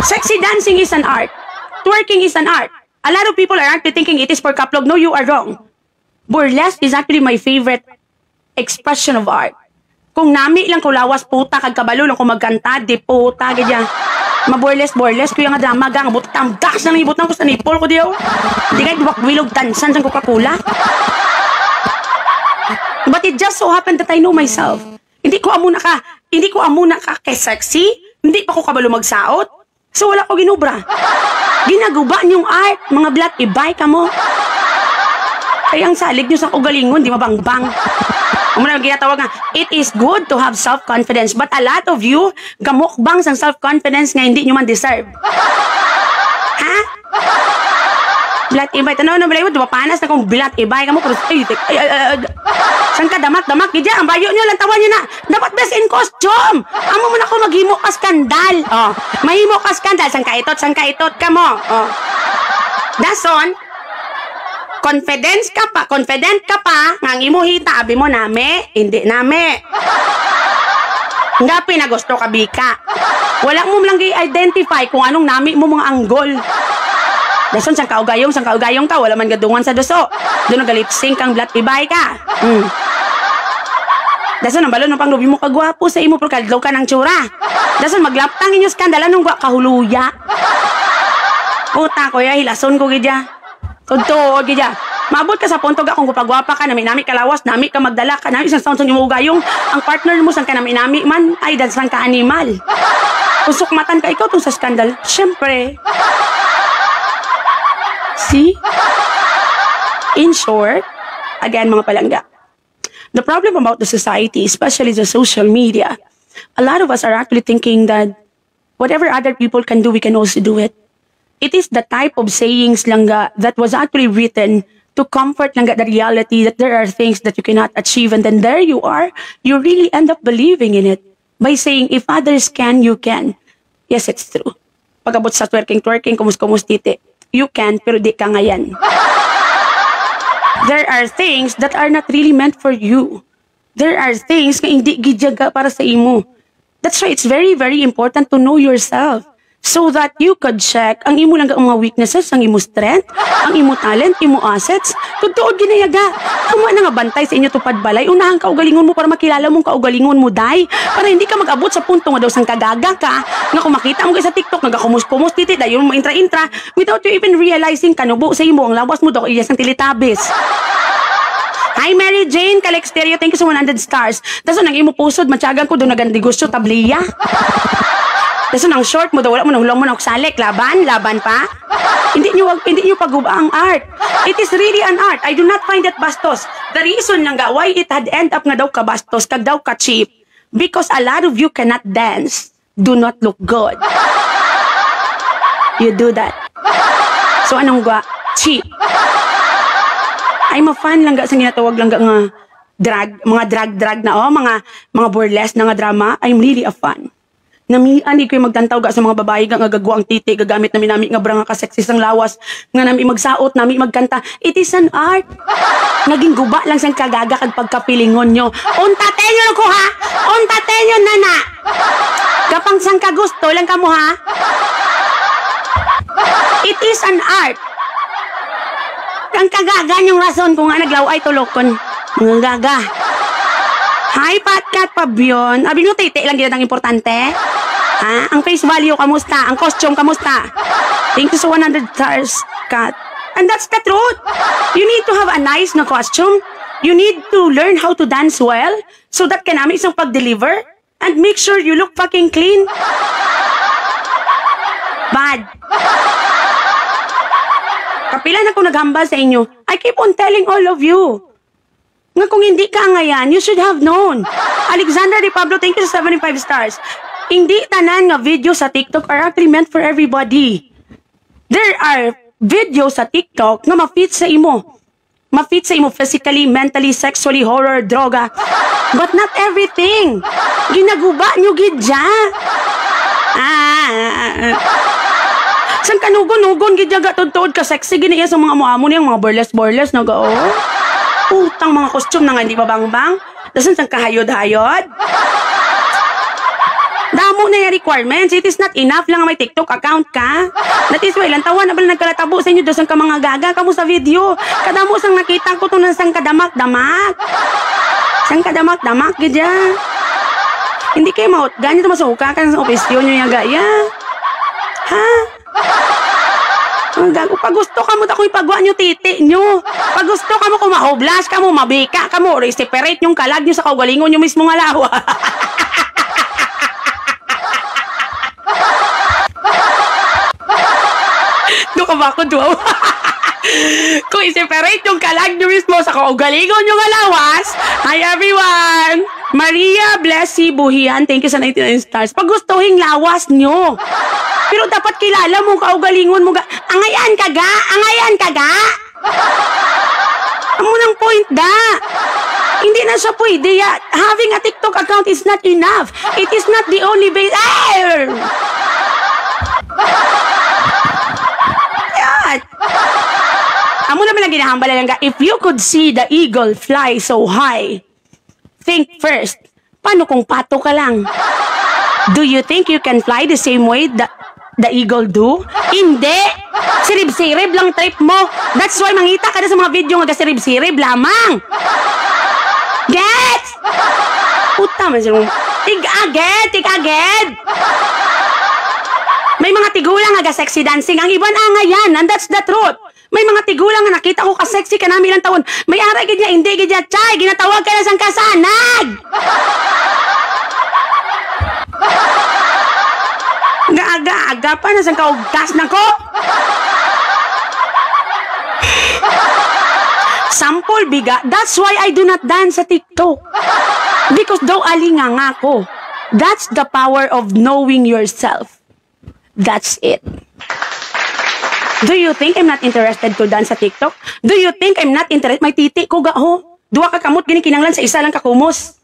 Sexy dancing is an art. Twerking is an art. A lot of people are actually thinking it is for kaplog. No, you are wrong. Burlesque is actually my favorite expression of art. Kung nami lang kulawas puta kag kabalo lang kung magkanta di puta gadya. Maburlesque kuya nga drama gang butang gas nang ibutang ko sa nipol ko diyo. Di kay wilog tansan sang Coca-Cola. But it just so happened that I know myself. Hindi ko amuna ka kay sexy, hindi pa ko kabalo magsaot. So wala ko ginubra. Ginaguba niyong art, mga black ibay ka mo. Kaya ang salig niyo sa ugalingon, di mabangbang. Muna ginatawag nga, it is good to have self-confidence, but a lot of you, gamukbang sa self-confidence nga hindi nyo man deserve. Ha? Bilat ibay. Tanaw na balay mo, dumapanas na kung bilat ibay ka mo, pero saan ka damak-damak? Gidya, ang bayo nyo, lantawan nyo na. Dapat best in costume. Amo mo na ko maghimo ka skandal. Oh, mahimo ka skandal. Saan ka itot ka mo. Oh. Dason, confident ka pa, ngang imuhita, abi mo nami, hindi nami. Nga pinagusto ka, bika. Wala mo lang i-identify kung anong nami mo mga anggol. Dason, sang kaugayong ka, wala man gadungan sa duso. Doon nagalipsing kang blat ibay ka. Dason, ang balon ng panglubi mo kagwapo sa imo, pero kadlaw ka ng tsura. Dason, maglaptang inyo skandala nung kahuluya. Puta ko ya, hilason ko gidya. Totoo, gidya. Maabot ka sa punto akong gupagwapa ka, nami kalawas, nami ka magdala ka, nami isang taon sa imo ugayong, ang partner mo sang ka nami man, ay dansang ka animal. Usok matan ka ikaw tong sa skandal. Syempre. See? In short, again mga palangga, the problem about the society, especially the social media, a lot of us are actually thinking that whatever other people can do, we can also do it. It is the type of sayings langga that was actually written to comfort langga the reality that there are things that you cannot achieve, and then there you are, you really end up believing in it by saying, if others can, you can. Yes, it's true. Pagabot sa twerking, kumus-titi, you can, pero di ka ngayan. There are things that are not really meant for you. There are things na hindi gidyaga para sa imo. That's why it's very, very important to know yourself. so that you could check ang imo lang ang mga weaknesses, ang imo strength, ang imo talent, imo assets. Tutuod ginayaga. Amo na nga bantay sa inyo tupad balay. Unahan kaugalingon mo para makilala mong kaugalingon mo, day. Para hindi ka mag-abot sa punto nga daw sang kagaga ka. Nga kung makita mo kayo sa TikTok, nagakumus-kumus titi, dayon mo intra-intra, without you even realizing kanubo sa imo, ang lawas mo daw iyas ng Teletubbies. Hi Mary Jane, Kalex Stereo, thank you sa 100 stars. Tapos nang imo pusod, matyagan ko doon nagandigusyo, tabliya. Tapos nang short mo daw, wala mo nang hulong mo nang salik, laban pa. Hindi nyo paguba ang art. It is really an art. I do not find it bastos. The reason nga why it had end up nga daw ka bastos, kag daw ka cheap, because a lot of you cannot dance, do not look good. You do that. So anong gwa? Cheap. I'm a fan lang ga sa ginatawag lang ga nga drag, mga drag na mga burlesque na nga drama. I'm really a fan. Namian ko yung magtantaw ga sa mga babae nga gagawa ang titi, gagamit nami nga brang nga kaseksis ang lawas, nga nami magsaot, nami magkanta. It is an art. Naging guba lang sang kagaga kag pagkapilingon nyo. Untate nyo ko ha! Untate nyo nana! Kapang sang kagusto lang kamo ha? It is an art. Ang kagaga yung rason kung nga naglaw ay tulokon. Mga gaga. Hi, Patkat Pabion. Abi mo, titi lang ginatang importante. Ha? Ang face value, kamusta? Ang costume, kamusta? Thank you so 100 stars, Kat. And that's the truth. You need to have a nice na costume. You need to learn how to dance well so that kanami isang pag-deliver and make sure you look fucking clean. Bad. Kapila na kung naghambal sa inyo, I keep on telling all of you. Nga kung hindi ka ngayon, you should have known. Alexander Di Pablo, thank you sa 75 stars. Hindi tanan nga video sa TikTok are actually meant for everybody. There are videos sa TikTok nga ma-fit sa imo. Ma-fit sa imo physically, mentally, sexually, horror, droga. But not everything. Ginaguba nyo gidya. San kanugon-nugon gidya gatod-tod ka sexy giniya sa mga muamo niyang mga burlesque na gao. Utang mga costume na nga hindi babang-bang. Dasan sang kahayod-hayod. Damo na yung requirements. It is not enough lang may TikTok account ka. That is why, lantawan na ba nagkalatabo sa inyo doon ka mga gaga kamo sa video. Kadamo sang nakita ko ito na sang kadamak-damak. Sang kadamak-damak, gadya. Hindi kayo maut. Ganyan ito masuka ka sa opisyon nyo yung gaya. Ha? Ang gago, pag gusto ka mo akong ipagawa nyo titi nyo. Pag gusto ka mo kumahoblas ka mo, mabika ka mo, separate yung kalag nyo sa kaugalingon nyo mismo nga lawa. Doon ka ba ako duwaw? Kung i-separate yung kalag nyo mismo sa kaugalingon nyo nga lawas. Hi everyone! Maria Blessy Buhian, thank you sa 99 stars. Pag gustuhin lawas nyo. Pero dapat kilala mo kaugalingon mo ga. Angayan ka ga? Angayan ka ga? Amo ng point da. Hindi na siya pwede ya. Having a TikTok account is not enough. It is not the only base. Yan. Amo naman ang ginahambala lang ga. If you could see the eagle fly so high, think first, paano kung pato ka lang? Do you think you can fly the same way the eagle do? Hindi! Sirib-sirib lang trip mo. That's why mangita ka na sa mga video nga sirib-sirib lamang. Gets? Puta man siya. Tig-aged! May mga tigulang nga sexy dancing. Ang iban yan. And that's the truth. May mga tigulang nga nakita ko ka-sexy ka namin ilang taon. May aray gid niya, hindi gid niya. Chay, ginatawag ka na sang kasanag! Aga-aga pa na sang kaugtas na ko. Sample biga. That's why I do not dance sa TikTok. Because daw alinga nga ko. That's the power of knowing yourself. That's it. Do you think I'm not interested to dance sa TikTok? Do you think I'm not interested? May titi ko ga ho. Duwa ka kamot gini kinanglan sa isa lang kakumos.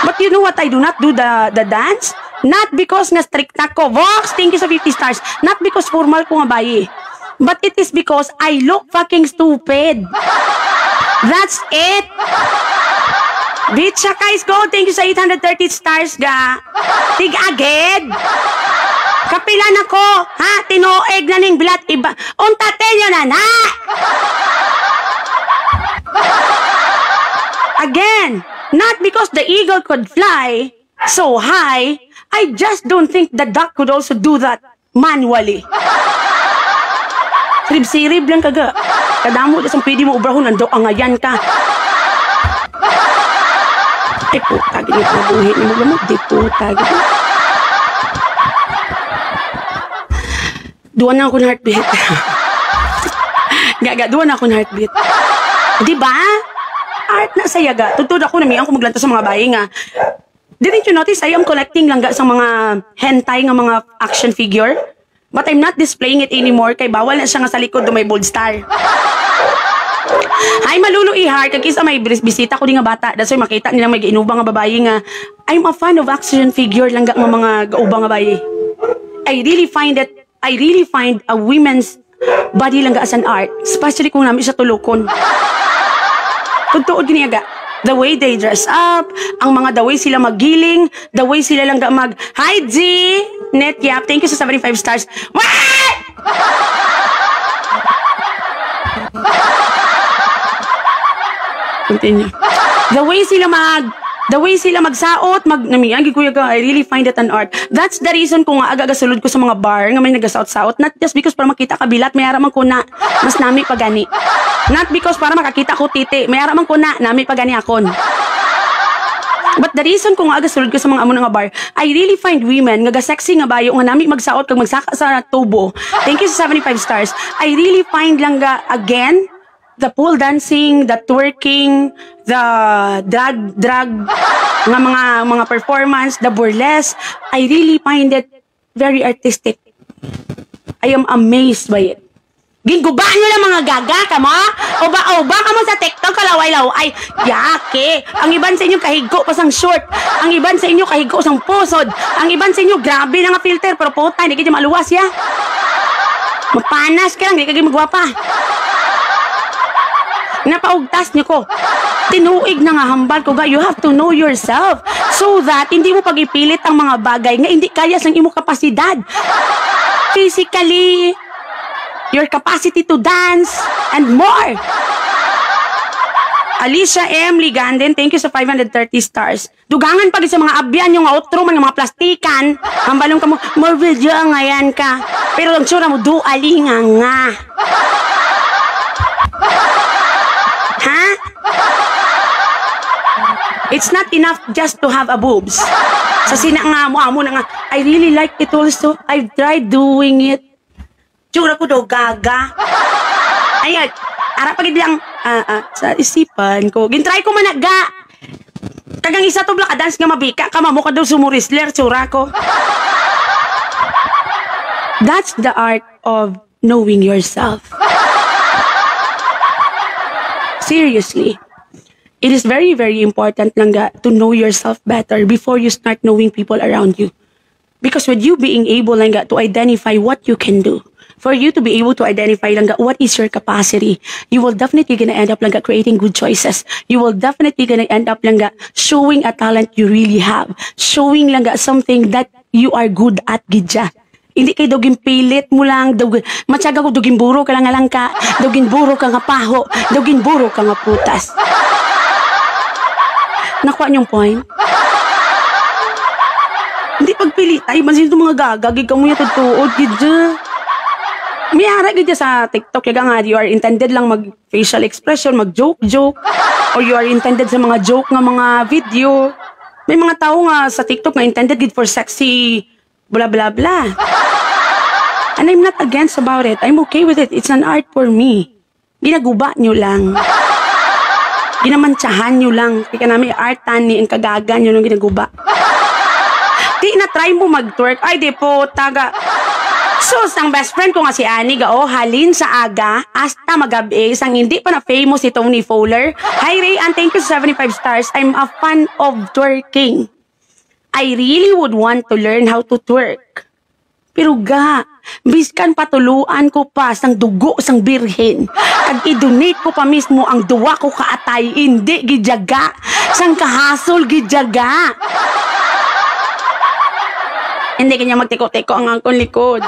But you know what? I do not do the dance. Not because nga strict ako. Vox, thank you sa 50 stars. Not because formal ko nga bayi. But it is because I look fucking stupid. That's it. Bitch, guys, go. Thank you sa 830 stars, ga. Tig agad. Kapilan ako, ha? Tinuig na ning bilat iba. Untatin nyo na. Again, not because the eagle could fly so high, I just don't think the duck could also do that manually. Sirib-sirib lang kaga. Kadamo, dasang pwede mo ubrahon, nando ang ayan ka. Ay puta, ganito ang buhay ni mo gamot. Di puta, ganito. Duwan na ako ng heartbeat. Gaga, duwan na ako ng heartbeat. Diba? Art na sayaga. Tutod ako na miyang kumaglanto sa mga bayi nga. Didn't you notice I am collecting lang sa mga hentai nga mga action figure? But I'm not displaying it anymore kay bawal na siya nga sa likod do may bold star. Hi, Malulu Ihar. Kagkisa may bisita ko di nga bata. That's why makita nila may giinubang nga babae nga. I'm a fan of action figure lang nga mga gaubang nga babae. I really find a women's body lang nga as an art. Especially kung namin siya tulukon. Tugtuod giniyaga. The way they dress up, the way sila magiling, the way sila lang ga mag, hi G! Net Yap, thank you sa 75 stars. What? Continue. The way sila magsaot, namiyan kuya ka, I really find it an art. That's the reason kung aga-gasulod ko sa mga bar nga may nagasaot-saot, not just because para makita ka bilat, may araman ko na mas nami pagani. Not because para makakita ko titi, may araman ko na nami pagani akon. But the reason kung agasulod ko sa mga amo nga bar, I really find women nga sexy nga bayo nga nami magsaot kag magsaka sa tubo. Thank you sa 75 stars. I really find lang again the pole dancing, the twerking, the drag nga mga performance, the burlesque. I really find it very artistic. I am amazed by it. Ginguba nyo lang mga gaga ka mo? Oba ka mo sa TikTok kalaway-law. Ay, yake. Ang iban sa inyo kahigo pa sang short. Ang iban sa inyo kahigo sang pusod. Ang iban sa inyo grabe na nga filter. Pero puta, hindi ka maluwas ya. Mapanas ka lang, hindi ka magwapa. Napaugtas niyo ko. Tinuig na nga hambal ko ga. You have to know yourself. So that, hindi mo pag-ipilit ang mga bagay nga hindi kaya sang imo kapasidad. Physically, your capacity to dance, and more. Alicia M. Liganden, thank you sa 530 stars. Dugangan pag sa mga abyan, yung outro man, yung mga plastikan. Hambalong ka mo, more video ngayon ka. Pero ang tsura mo, duali nga. Ha? It's not enough just to have a boobs. Sa sina nga mo, amo na nga, I really like it also. I've tried doing it. Tsura ko daw gaga. Ayan, harap pagid lang sa isipan ko. Gintry ko managa. Kagang isa to bla ka dance nga mabika ka mamo ka daw sumurisler tsura ko. That's the art of knowing yourself. Seriously. It is very, very important lang to know yourself better before you start knowing people around you. Because with you being able lang to identify what you can do, for you to be able to identify lang what is your capacity, you will definitely gonna end up lang creating good choices. You will definitely gonna end up lang showing a talent you really have. Showing lang something that you are good at gidya. Hindi kay doging pilit mo lang, matyaga ko doging buro ka lang ka, doging buro ka nga paho, doging buro ka nga putas. Nakuha niyong point? Hindi pagpilit, ay masin itong mga gagagig ka mo yung tutuod, gidya. May harap gidya sa TikTok, yaga nga, you are intended lang mag-facial expression, mag-joke-joke, or you are intended sa mga joke nga mga video. May mga tao nga sa TikTok nga intended gid for sexy, blah blah blah. And I'm not against about it. I'm okay with it. It's an art for me. Ginaguba nyo lang. Ginamantsahan nyo lang. Kaya namin artan ni ang kagagan nyo nung ginaguba. Di na try mo mag-twerk. Ay, di po, taga. Sus, ang best friend ko nga si Annie, halin sa aga, hasta magabi, isang hindi pa na famous si Tony Fowler. Hi Ray, and thank you sa 75 stars. I'm a fan of twerking. I really would want to learn how to twerk. Pero biskan patuluan ko pa sang dugo sang birhen. Kag i-donate ko pa mismo ang duwa ko kaatay, hindi gijaga. Sang kahasol gijaga. Hindi kanya magtiko-tiko ang akong likod.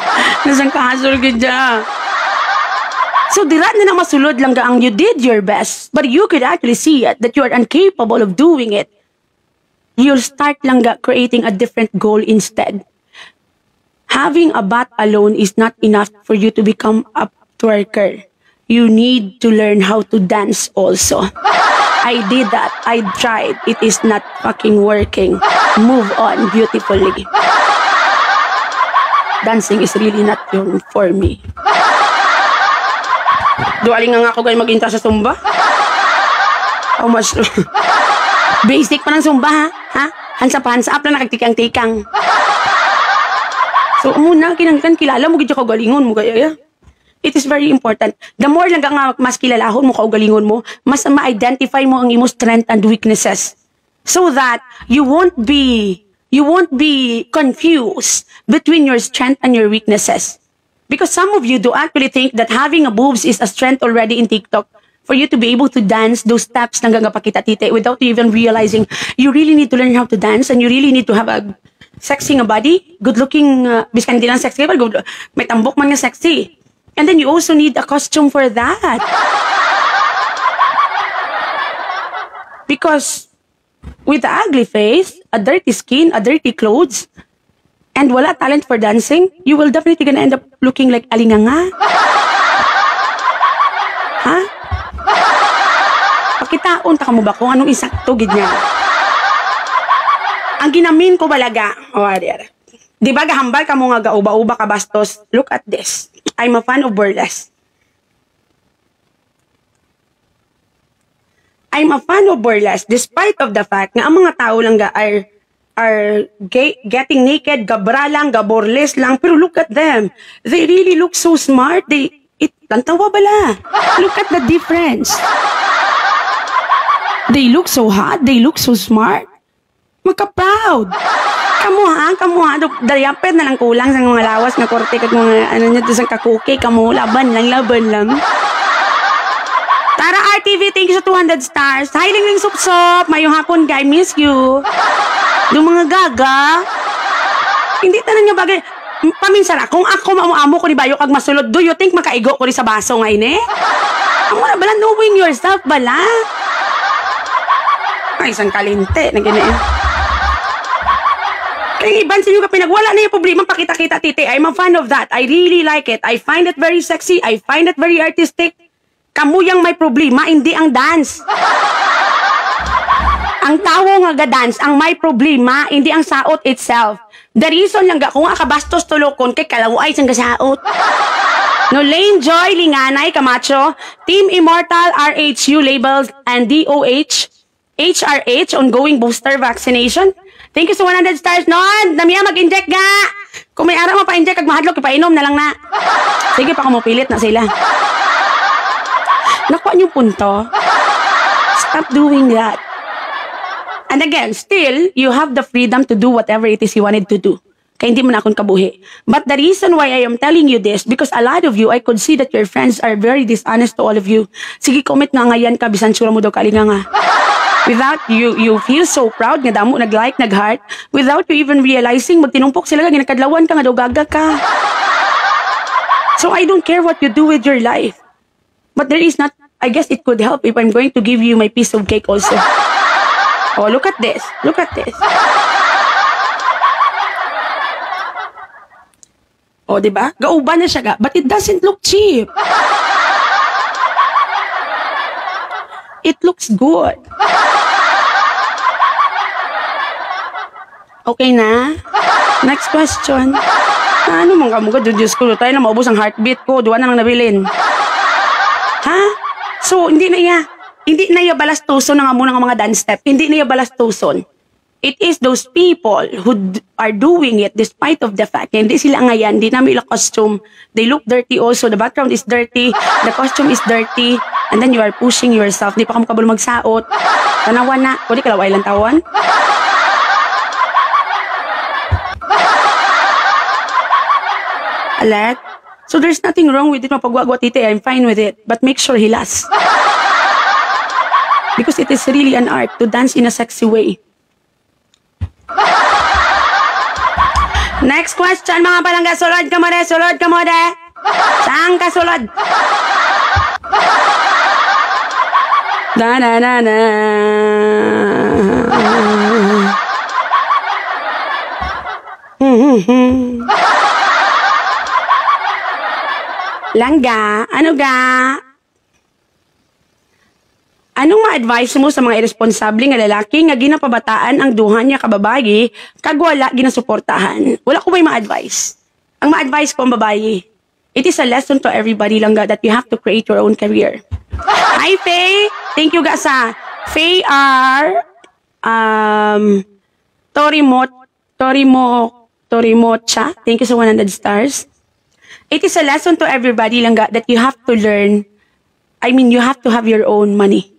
Nasang kahasol gidya. So, dira na masulod lang ang you did your best, but you could actually see it, that you are incapable of doing it. You'll start lang creating a different goal instead. Having a bat alone is not enough for you to become a twerker. You need to learn how to dance also. I did that. I tried. It is not fucking working. Move on beautifully. Dancing is really not yung for me. Dualing nga ako ganyan mag-intra sa Zumba. How much? Basic pa ng Zumba, ha? Hands up lang nakagtikang-tikang. So, muna, kilala mo, gidyo kaugalingon mo, gaya. It is very important. The more lang nga mas kilalahon mo kaugalingon mo, mas ma-identify mo ang imo strength and weaknesses. So that you won't be confused between your strength and your weaknesses. Because some of you do actually think that having a boobs is a strength already in TikTok for you to be able to dance those steps ng gagapakita tite without you even realizing you really need to learn how to dance and you really need to have a sexy nga body, good-looking, biskan hindi lang sexy, but good, may tambok man nga sexy. And then you also need a costume for that. Because with the ugly face, a dirty skin, a dirty clothes, and wala talent for dancing, you will definitely gonna end up looking like alinganga. Ha? Pakitaon ta mo ba kung anong isakto gid niya? Ang ginamin ko balaga. Di ba gahambal ka mo nga gauba-uba ka bastos? Look at this. I'm a fan of burlesque. I'm a fan of burlesque despite of the fact na ang mga tao lang are getting naked, gabra lang, gaborles lang, pero look at them. They really look so smart. Tantawa bala. Look at the difference. They look so hot. They look so smart. Magka-proud. Kamuha. Dayapet na lang kulang sa mga lawas na korte kag mga ano niya sa kakuki. Kamu, laban lang. Tara RTV, thank you sa 200 stars. Hi, Lingling Sup-Sup. Mayong hapon, guy. Miss you. Do mga gaga. Hindi tanan nga bagay. Paminsara, kung ako mamuamo ko ni Bayo kag masulod, do you think makaigo ko rin sa baso ngayon eh? Ang wala bala, knowing yourself bala. Ay, isang kalinte na ganyan. Kaya iban sa inyo ka pinagwala na yung problema pakita-kita titi. I'm a fan of that. I really like it. I find it very sexy. I find it very artistic. Kamu yang may problema, hindi ang dance. Ang tawo nga ga-dance, ang may problema, hindi ang saot itself. The reason lang kung akabastos tulokon kay kalaway sang gasaot. No, Lane Joy, Linganay, Camacho, Team Immortal, RHU labels, and DOH, HRH, ongoing booster vaccination. Thank you sa 100 stars, non. Namiya, mag-inject ga. Kung may araw mapa-inject, kag mahadlok, ipainom na lang na. Sige pa kumupilit na sila. Nakuha niyong punto. Stop doing that. And again, still, you have the freedom to do whatever it is you wanted to do. Kaya hindi mo na akong kabuhi. But the reason why I am telling you this, because a lot of you, I could see that your friends are very dishonest to all of you. Sige, comment nga ngayon ka, bisan sura mo daw kalinga nga. Without you feel so proud, nga damo, nag-like, nag-heart, without you even realizing, magtinumpok sila, ginakadlawan ka, nga daw gaga ka. So I don't care what you do with your life. But there is not, I guess it could help if I'm going to give you my piece of cake also. Oh, look at this. Look at this. Oh, diba? Gauban na siya ga, but it doesn't look cheap. It looks good. Okay na? Next question. Ano mong kamuga? Diyos ko, tayo na maubos ang heartbeat ko. Duwa na lang nabilin. Ha? So, hindi na iya balastuson na nga muna ng mga dance step. Hindi na iya balastuson. It is those people who are doing it despite of the fact na hindi sila ngayon, hindi namin ila costume. They look dirty also. The background is dirty. The costume is dirty. And then you are pushing yourself. Hindi pa ka makabalo magsaot. Tanawan na. Pwede ka laway lang tawan? Let. So there's nothing wrong with it. Mapagwagwa titi, I'm fine with it. But make sure he lasts. Because it is really an art to dance in a sexy way. Next question, mga palangga. Sulod ka mo de. Sulod ka mo de. Saan ka sulod? Da-da-da-da. Langga, ano ga? Anong ma-advise mo sa mga irresponsible nga lalaki nga ginapabataan ang duha niya kababayi kag wala ginasuportahan? Wala ko may ma-advise. Ang ma-advise ko ang babayi. It is a lesson to everybody langga that you have to create your own career. Hi Faye, thank you ga sa Faye R. Torimocha. Thank you sa 100 stars. It is a lesson to everybody langga that you have to learn. You have to have your own money.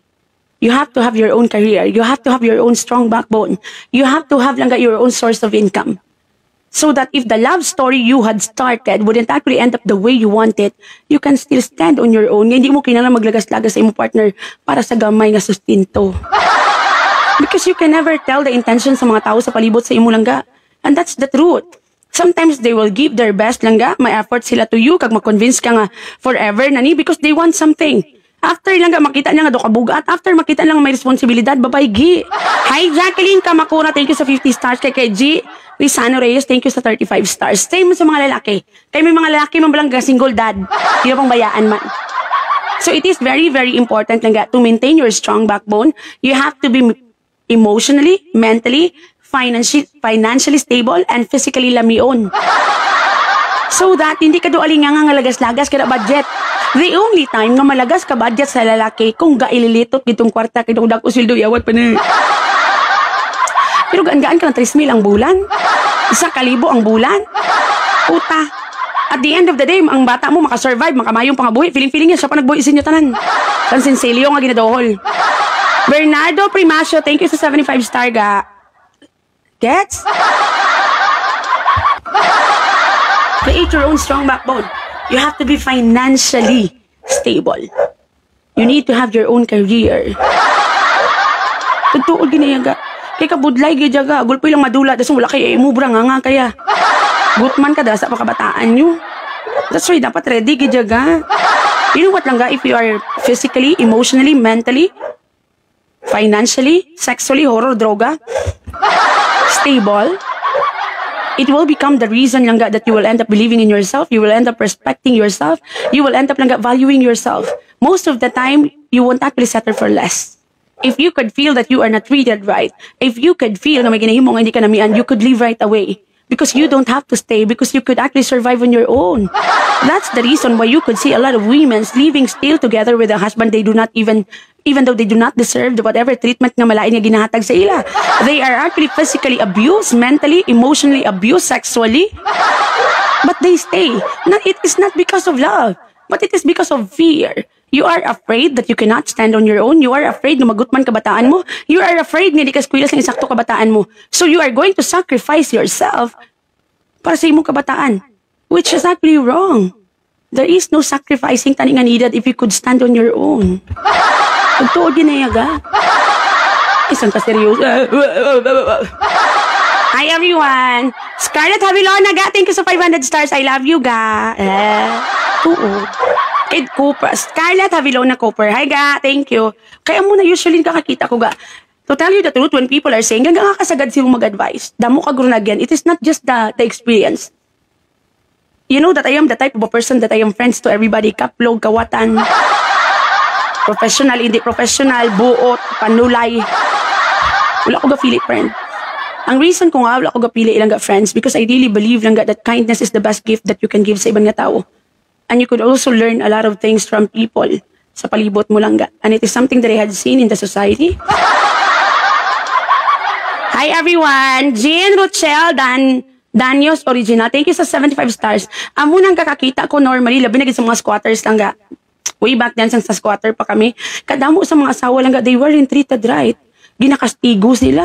You have to have your own career. You have to have your own strong backbone. You have to have langga your own source of income. So that if the love story you had started wouldn't actually end up the way you want it, you can still stand on your own. Hindi mo kailangan maglagas-lagas sa imong partner para sa gamay nga sustinto. Because you can never tell the intention sa mga tao sa palibot sa imo langga. And that's the truth. Sometimes they will give their best langga, may effort sila to you, kag ma-convince ka nga forever nani because they want something. After langga makita niya nga do kabugat, after makita lang may responsibilidad, babay gi. Hi Jacqueline Kamakura, thank you sa 50 stars. Kay G Lisano Reyes, thank you sa 35 stars. Same sa mga lalaki. Kay may mga lalaki man balang single dad, di pang bayaan man. So it is very, very important langga to maintain your strong backbone. You have to be emotionally, mentally, financially stable, and physically lamion. So that hindi ka do alingang nga lagas-lagas kada budget. The only time nga malagas ka budget sa lalaki kung gaililitot gitong kwarta kay dag usildo yawat pa na. Pero gaan-gaan ka ng 3,000 ang bulan. 1,000 ang bulan. Puta. At the end of the day, ang bata mo makasurvive, makamayong pangabuhi. Feeling niya siya pa nagbuhi sa inyo tanan. San Sincelio nga ginadohol. Bernardo Primacio, thank you sa 75 star ga. Gets? Create your own strong backbone. You have to be financially stable. You need to have your own career. Tugtuod ginayaga. Kay kabudlay gijaga, gulpoy lang madula, dasong wala kay imubra nga kaya. Gutman ka dasa pa kabataan nyo. That's why dapat ready gijaga. You know what lang ga, if you are physically, emotionally, mentally, financially, sexually, horror, droga, stable, it will become the reason lang that you will end up believing in yourself, you will end up respecting yourself, you will end up lang valuing yourself. Most of the time, you won't actually settle for less. If you could feel that you are not treated right, if you could feel na may ginahimo nga hindi ka namian, you could leave right away. Because you don't have to stay, because you could actually survive on your own. That's the reason why you could see a lot of women living still together with a husband they do not even though they do not deserve the whatever treatment nga malain nga ginahatag sa ila. They are actually physically abused, mentally, emotionally abused, sexually. But they stay. It is not because of love, but it is because of fear. You are afraid that you cannot stand on your own. You are afraid na magutman kabataan mo. You are afraid na di ka skwilas ng isakto kabataan mo. So you are going to sacrifice yourself para sa imong kabataan, which is actually wrong. There is no sacrificing tani nga needed if you could stand on your own. Tugtuod ginayaga. Isang ka seryoso. Hi everyone. Scarlett Havilona ga. Thank you sa 500 stars. I love you ga. Tuod. Kid Cooper. Scarlett Havilona Cooper. Hi ga, thank you. Kaya muna usually kakakita ko ga. To tell you the truth, when people are saying, hanggang kakasagad silang mag-advise, damo ka grunagyan, it is not just the experience. You know that I am the type of a person that I am friends to everybody. Kaplog, kawatan, professional, hindi professional, buot, panulay. Wala ko ga-feel it, friend. Ang reason ko nga, wala ko ga-pili ilang ga friends because I really believe lang ga that kindness is the best gift that you can give sa ibang nga tao. And you could also learn a lot of things from people sa palibot mo lang ga. And it is something that I had seen in the society. Hi everyone! Jean Rochelle Danios Original. Thank you sa 75 stars. Amunang kakakita ko normally, labi na sa mga squatters lang ga. Way back then, sa squatter pa kami. Kadamo sa mga asawa lang ga, they weren't treated right. Ginakastigo sila.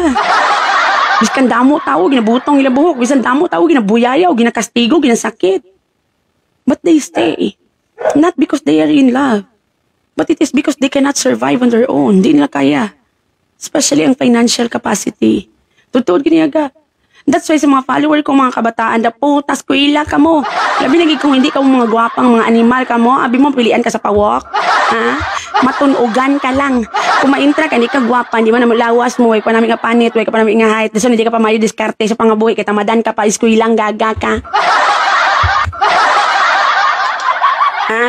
Biskan damo tao, ginabutong nila buhok. Bisan damo tao, ginabuyayaw, ginakastigo, ginasakit. But they stay. Not because they are in love. But it is because they cannot survive on their own. Di nila kaya. Especially ang financial capacity. Totoo giniyaga. That's why sa mga follower ko, mga kabataan, da putas, kuila ka mo. Labi nagig kung hindi ka mga gwapang mga animal ka mo, abi mo, pilian ka sa pawok. Ha? Matunugan ka lang. Kung ma-intra ka, hindi ka gwapa, hindi mo na lawas mo, way pa namin ka panit, way ka pa namin nga height, so hindi ka pa mayo diskarte sa pangabuhi, kaya tamadan ka pa, iskuilang gaga ka. Ha?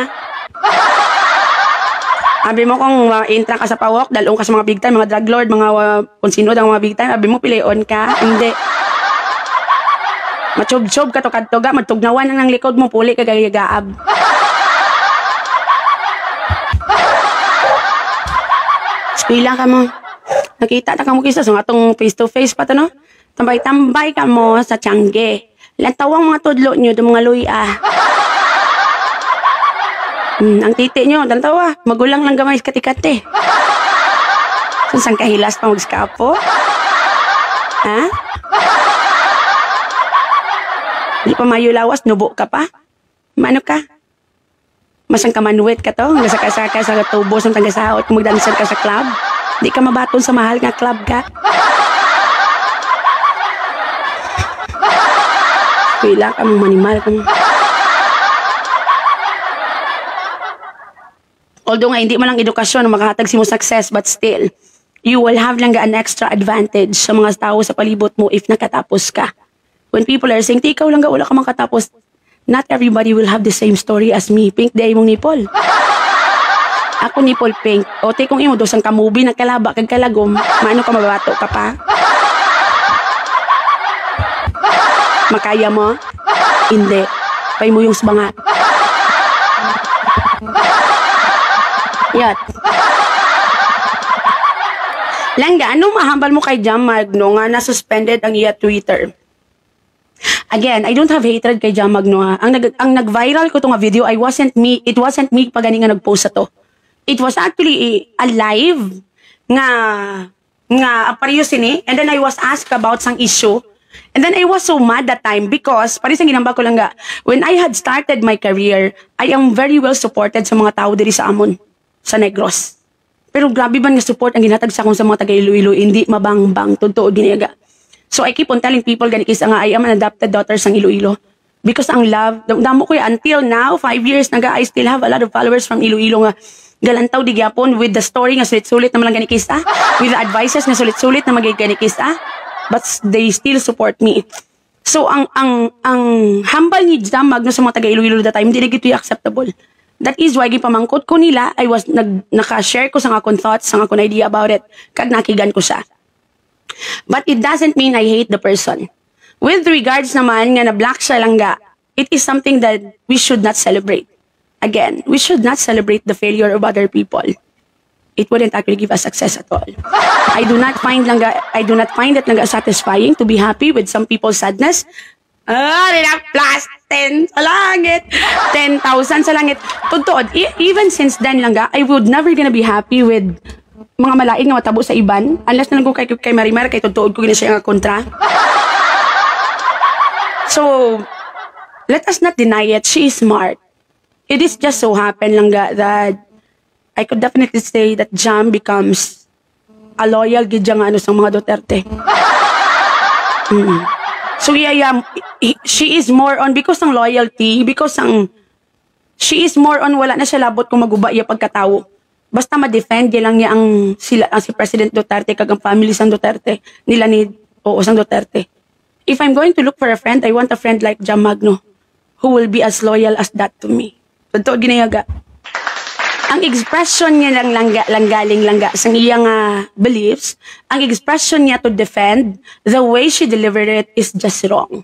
Abi mo kung intra ka sa pawok, dalong ka sa mga big time, mga drug lord, mga kung sino ang mga big time, abi mo pilion ka, hindi. Matsob-tsob ka to kadtoga, matugnawan ang likod mo, puli ka gagaab. Eskwela ka mo. Nakita na ka mo kisa sa atong face-to-face pa to, no? Tambay-tambay ka mo sa Tiangge. Lantawang mga tudlo nyo, mga luya. Ang titi nyo, lantawa, magulang lang gamay kati-kati. Sang kahilas pa mag-skapo? Ha? Di pa mayo lawas, nubo ka pa? Mano ka? Masang kamanuit ka to? Ngasaka-saka sa tubo sa taga-saot kung magdanser ka sa club? Di ka mabaton sa mahal nga club ka? Pila ka mong manimal ka mo. Although nga hindi man lang edukasyon makahatag si mo success, but still, you will have lang an extra advantage sa mga tao sa palibot mo if nakatapos ka. When people are saying, ikaw lang wala ka makatapos, not everybody will have the same story as me. Pink, di mong nipol. Ako nipol pink. O, kung imo, dosang kamubi, nagkalaba, kagkalagom, maano ka mababato ka pa? Makaya mo? Hindi. Pay mo yung sbanga. Yat. Langga, anong mahambal mo kay Jam Magno nga na-suspended ang iya Twitter? Again, I don't have hatred kay Jam Magno. Ang nag-viral ko itong video, it wasn't me pa gani nga nag-post sa to. It was actually a live nga apareyo sini, and then I was asked about sang issue. And then I was so mad that time because, paris ang ginamba ko lang nga, when I had started my career, I am very well supported sa mga tao diri sa amon, sa Negros. Pero grabe ba nga support ang ginatag sa akong sa mga taga-Iloilo, hindi mabangbang, totoo giniyaga. So I keep on telling people gani kisa nga I am an adopted daughter sang Iloilo. Because ang love, damo ko until now, 5 years naga, I still have a lot of followers from Iloilo nga galantaw di gyapon with the story nga sulit-sulit na malang gani kisa, with the advices nga sulit-sulit na magigani kisa, but they still support me. So ang hambal ni Jam Magno sa mga taga-Iloilo that time, hindi na gito acceptable. That is why gipamangkot ko nila, I was naka-share ko sa akong thoughts, sa akong idea about it, kag nakigan ko siya. But it doesn't mean I hate the person. With regards naman nga na black siya langga, it is something that we should not celebrate. Again, we should not celebrate the failure of other people. It wouldn't actually give us success at all. I do not find it langga satisfying to be happy with some people's sadness. Plus 10 sa langit. 10,000 sa langit. Totoo, even since then langga, I would never gonna be happy with mga malaing nga matabo sa iban, unless na lang ko kay Marimar, kay tutuod ko gina siya nga kontra. So, let us not deny it. She is smart. It is just so happen lang that I could definitely say that Jam becomes a loyal gid nga ano sa mga Duterte. So yeah, she is more on, because ng loyalty, she is more on, wala na siya labot kung maguba iya pagkatawo. Basta ma-defend lang niya si President Duterte kag ang family sang Duterte nila ni sang Duterte. If I'm going to look for a friend, I want a friend like Jam Magno who will be as loyal as that to me. Totoo ginayaga. Ang expression niya lang galing sa iyang beliefs, ang expression niya to defend, the way she delivered it is just wrong.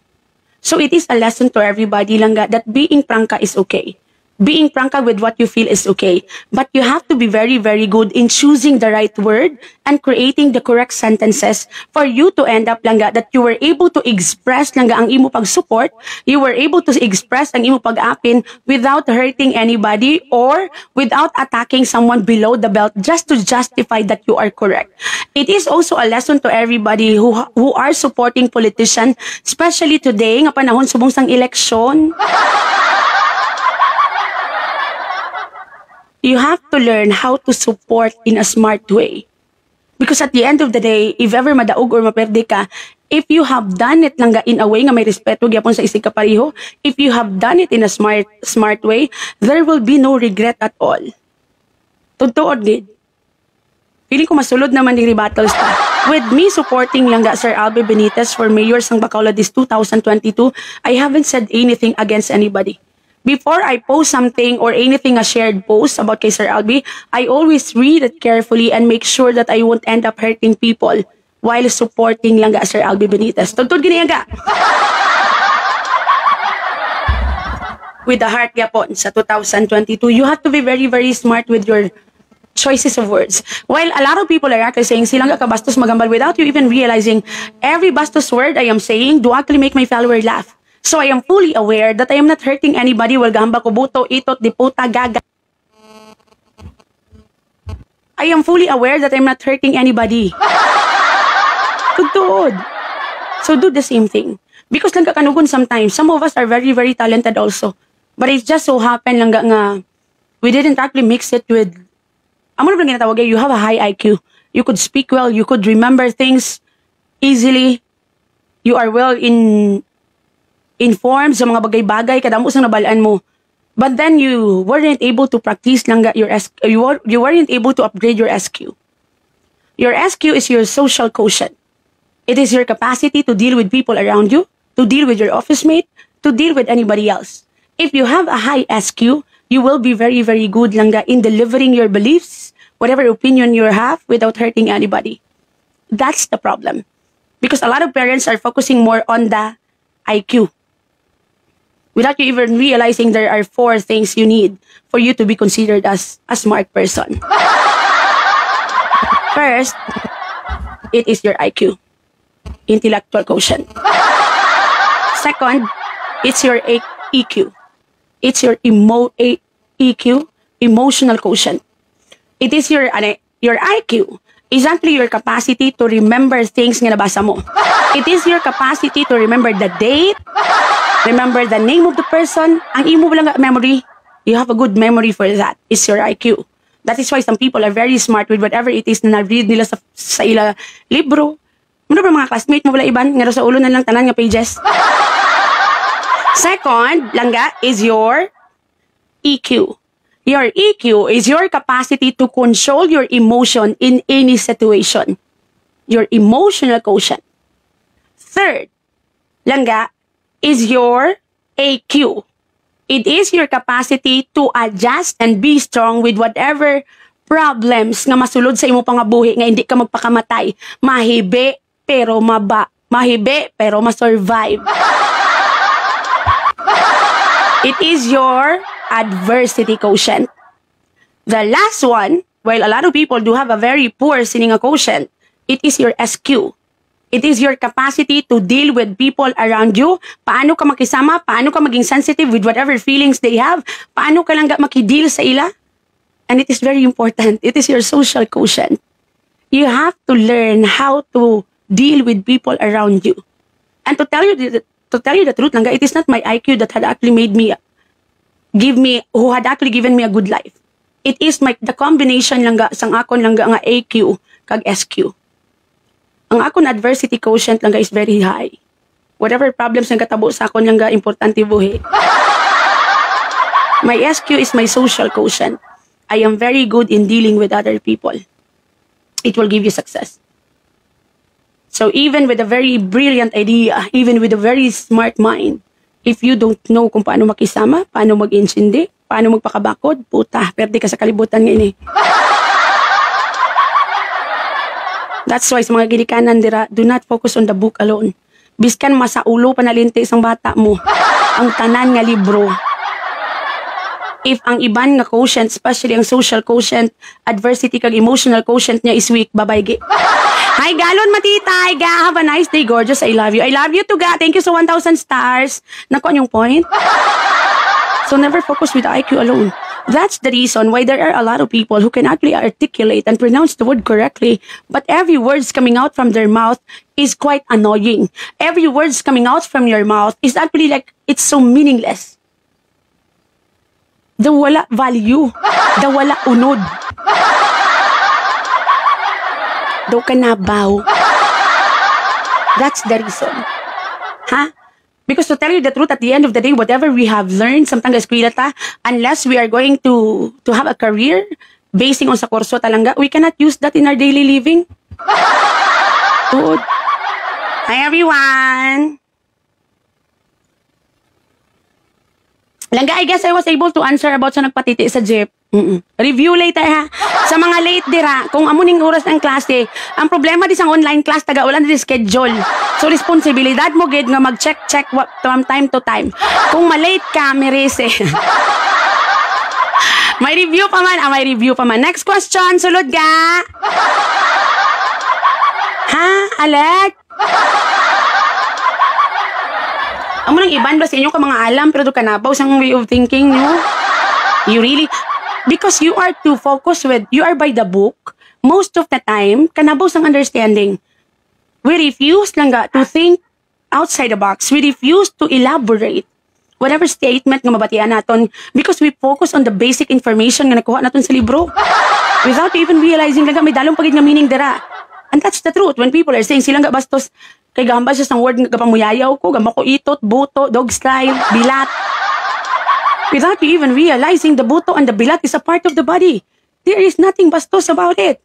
So it is a lesson to everybody langga that being prangka is okay. Being prangka with what you feel is okay. But you have to be very, very good in choosing the right word and creating the correct sentences for you to end up langga that you were able to express langga ang imo pag-support, you were able to express ang imo pag-apin without hurting anybody or without attacking someone below the belt just to justify that you are correct. It is also a lesson to everybody who are supporting politicians, especially today nga panahon subong sang eleksyon. You have to learn how to support in a smart way. Because at the end of the day, if ever madaog or maperde ka, if you have done it lang in a way nga may respeto gyapon sa isig kapareho, if you have done it in a smart way, there will be no regret at all. Totoo gid. Feeling ko masulod naman diri battles ta. With me supporting langga Sir Albi Benitez for mayor sang Bacolod this 2022, I haven't said anything against anybody. Before I post something or anything a shared post about kay Sir Albi, I always read it carefully and make sure that I won't end up hurting people while supporting langga Sir Albi Benitez. Tugtod gini nga. With the heart gyapon sa 2022, you have to be very, very smart with your choices of words. While a lot of people are actually saying silang kabastos magambal without you even realizing every bastos word I am saying do actually make my follower laugh. So I am fully aware that I am not hurting anybody while gamba ko buto, itot, diputa, gaga. I am fully aware that I'm not hurting anybody. Tugtod. So do the same thing. Because lang kakanugon sometimes, some of us are very, very talented also. But it just so happened lang nga we didn't actually mix it with amo na ginatawag you have a high IQ. You could speak well, you could remember things easily. You are well informed sa mga bagay-bagay kadamo sang nabalaan mo. But then you weren't able to practice lang your you weren't able to upgrade your SQ. Your SQ is your social quotient. It is your capacity to deal with people around you, to deal with your office mate, to deal with anybody else. If you have a high SQ, you will be very, very good lang in delivering your beliefs, whatever opinion you have, without hurting anybody. That's the problem. Because a lot of parents are focusing more on the IQ. Without you even realizing there are 4 things you need for you to be considered as a smart person. First, it is your IQ, intellectual quotient. Second, it's your EQ. It's your EQ, emotional quotient. It is your IQ. Is actually your capacity to remember things nga nabasa mo. It is your capacity to remember the date, remember the name of the person. Ang imo lang memory, you have a good memory for that. It's your IQ. That is why some people are very smart with whatever it is na na-read nila sa ila libro. Ano ba mga classmate mo wala iban? Nga sa ulo na lang tanan nga pages. Second, langga, is your EQ. Your EQ is your capacity to control your emotion in any situation. Your emotional quotient. Third, langga, is your AQ. It is your capacity to adjust and be strong with whatever problems nga masulod sa imo pangabuhi nga hindi ka magpakamatay. Mahibe pero ma-survive. It is your adversity quotient. The last one, while a lot of people do have a very poor sininga quotient, it is your SQ. It is your capacity to deal with people around you. Paano ka makisama, paano ka maging sensitive with whatever feelings they have, paano ka lang makideal sa ila. And it is very important. It is your social quotient. You have to learn how to deal with people around you. And to tell you the truth, langga, it is not my IQ that had actually made me who had actually given me a good life. It is the combination langga sang akon langga nga AQ kag SQ. Ang akon adversity quotient langga is very high. Whatever problems nga katabo sa akon langga importante buhi. My SQ is my social quotient. I am very good in dealing with other people. It will give you success. So even with a very brilliant idea, even with a very smart mind, if you don't know kung paano makisama, paano mag-insindi, paano magpakabakod, puta, perde ka sa kalibutan ngayon eh. That's why sa mga gilikanan dira, do not focus on the book alone. Biskan masaulo panalinti isang bata mo, ang tanan nga libro. If ang iban nga quotient, especially ang social quotient, adversity kag emotional quotient niya is weak, babaygi. Hi, Galon Matitay. Ga, have a nice day, gorgeous. I love you. I love you too, Ga. Thank you so 1,000 stars. Nakuha yung point. So never focus with IQ alone. That's the reason why there are a lot of people who can actually articulate and pronounce the word correctly, but every words coming out from their mouth is quite annoying. Every words coming out from your mouth is actually like, it's so meaningless. The wala value. The wala unod. Do ka nabaw. That's the reason. Ha? Because to tell you the truth, at the end of the day, whatever we have learned, sometimes eskwela ta, unless we are going to have a career, basing on sa kurso talaga, we cannot use that in our daily living. Good. Hi everyone! Langga, I guess I was able to answer about sa nagpatiti sa jeep. Review later ha. Sa mga late dira, kung amuning oras ng klase, ang problema di sa online class, taga ulan di schedule. So, responsibilidad mo gid nga mag-check from time to time. Kung malate ka, merese. May review pa man. Next question, sulod ka. Ha, Alec? Amo nang iban ba sa inyo ka mga alam pero do kanabaw sang way of thinking nyo? You really, because you are too focused with, you are by the book, most of the time, kanabaw sang understanding. We refuse lang ga to think outside the box. We refuse to elaborate whatever statement nga mabatian naton because we focus on the basic information nga nakuha naton sa libro. Without even realizing lang ga may dalong pagid nga meaning dira. And that's the truth. When people are saying silang ga bastos, kay gamba siya sang word nga pamuyayaw ko, gamba ko itot, buto, dog style, bilat. Without you even realizing the buto and the bilat is a part of the body. There is nothing bastos about it.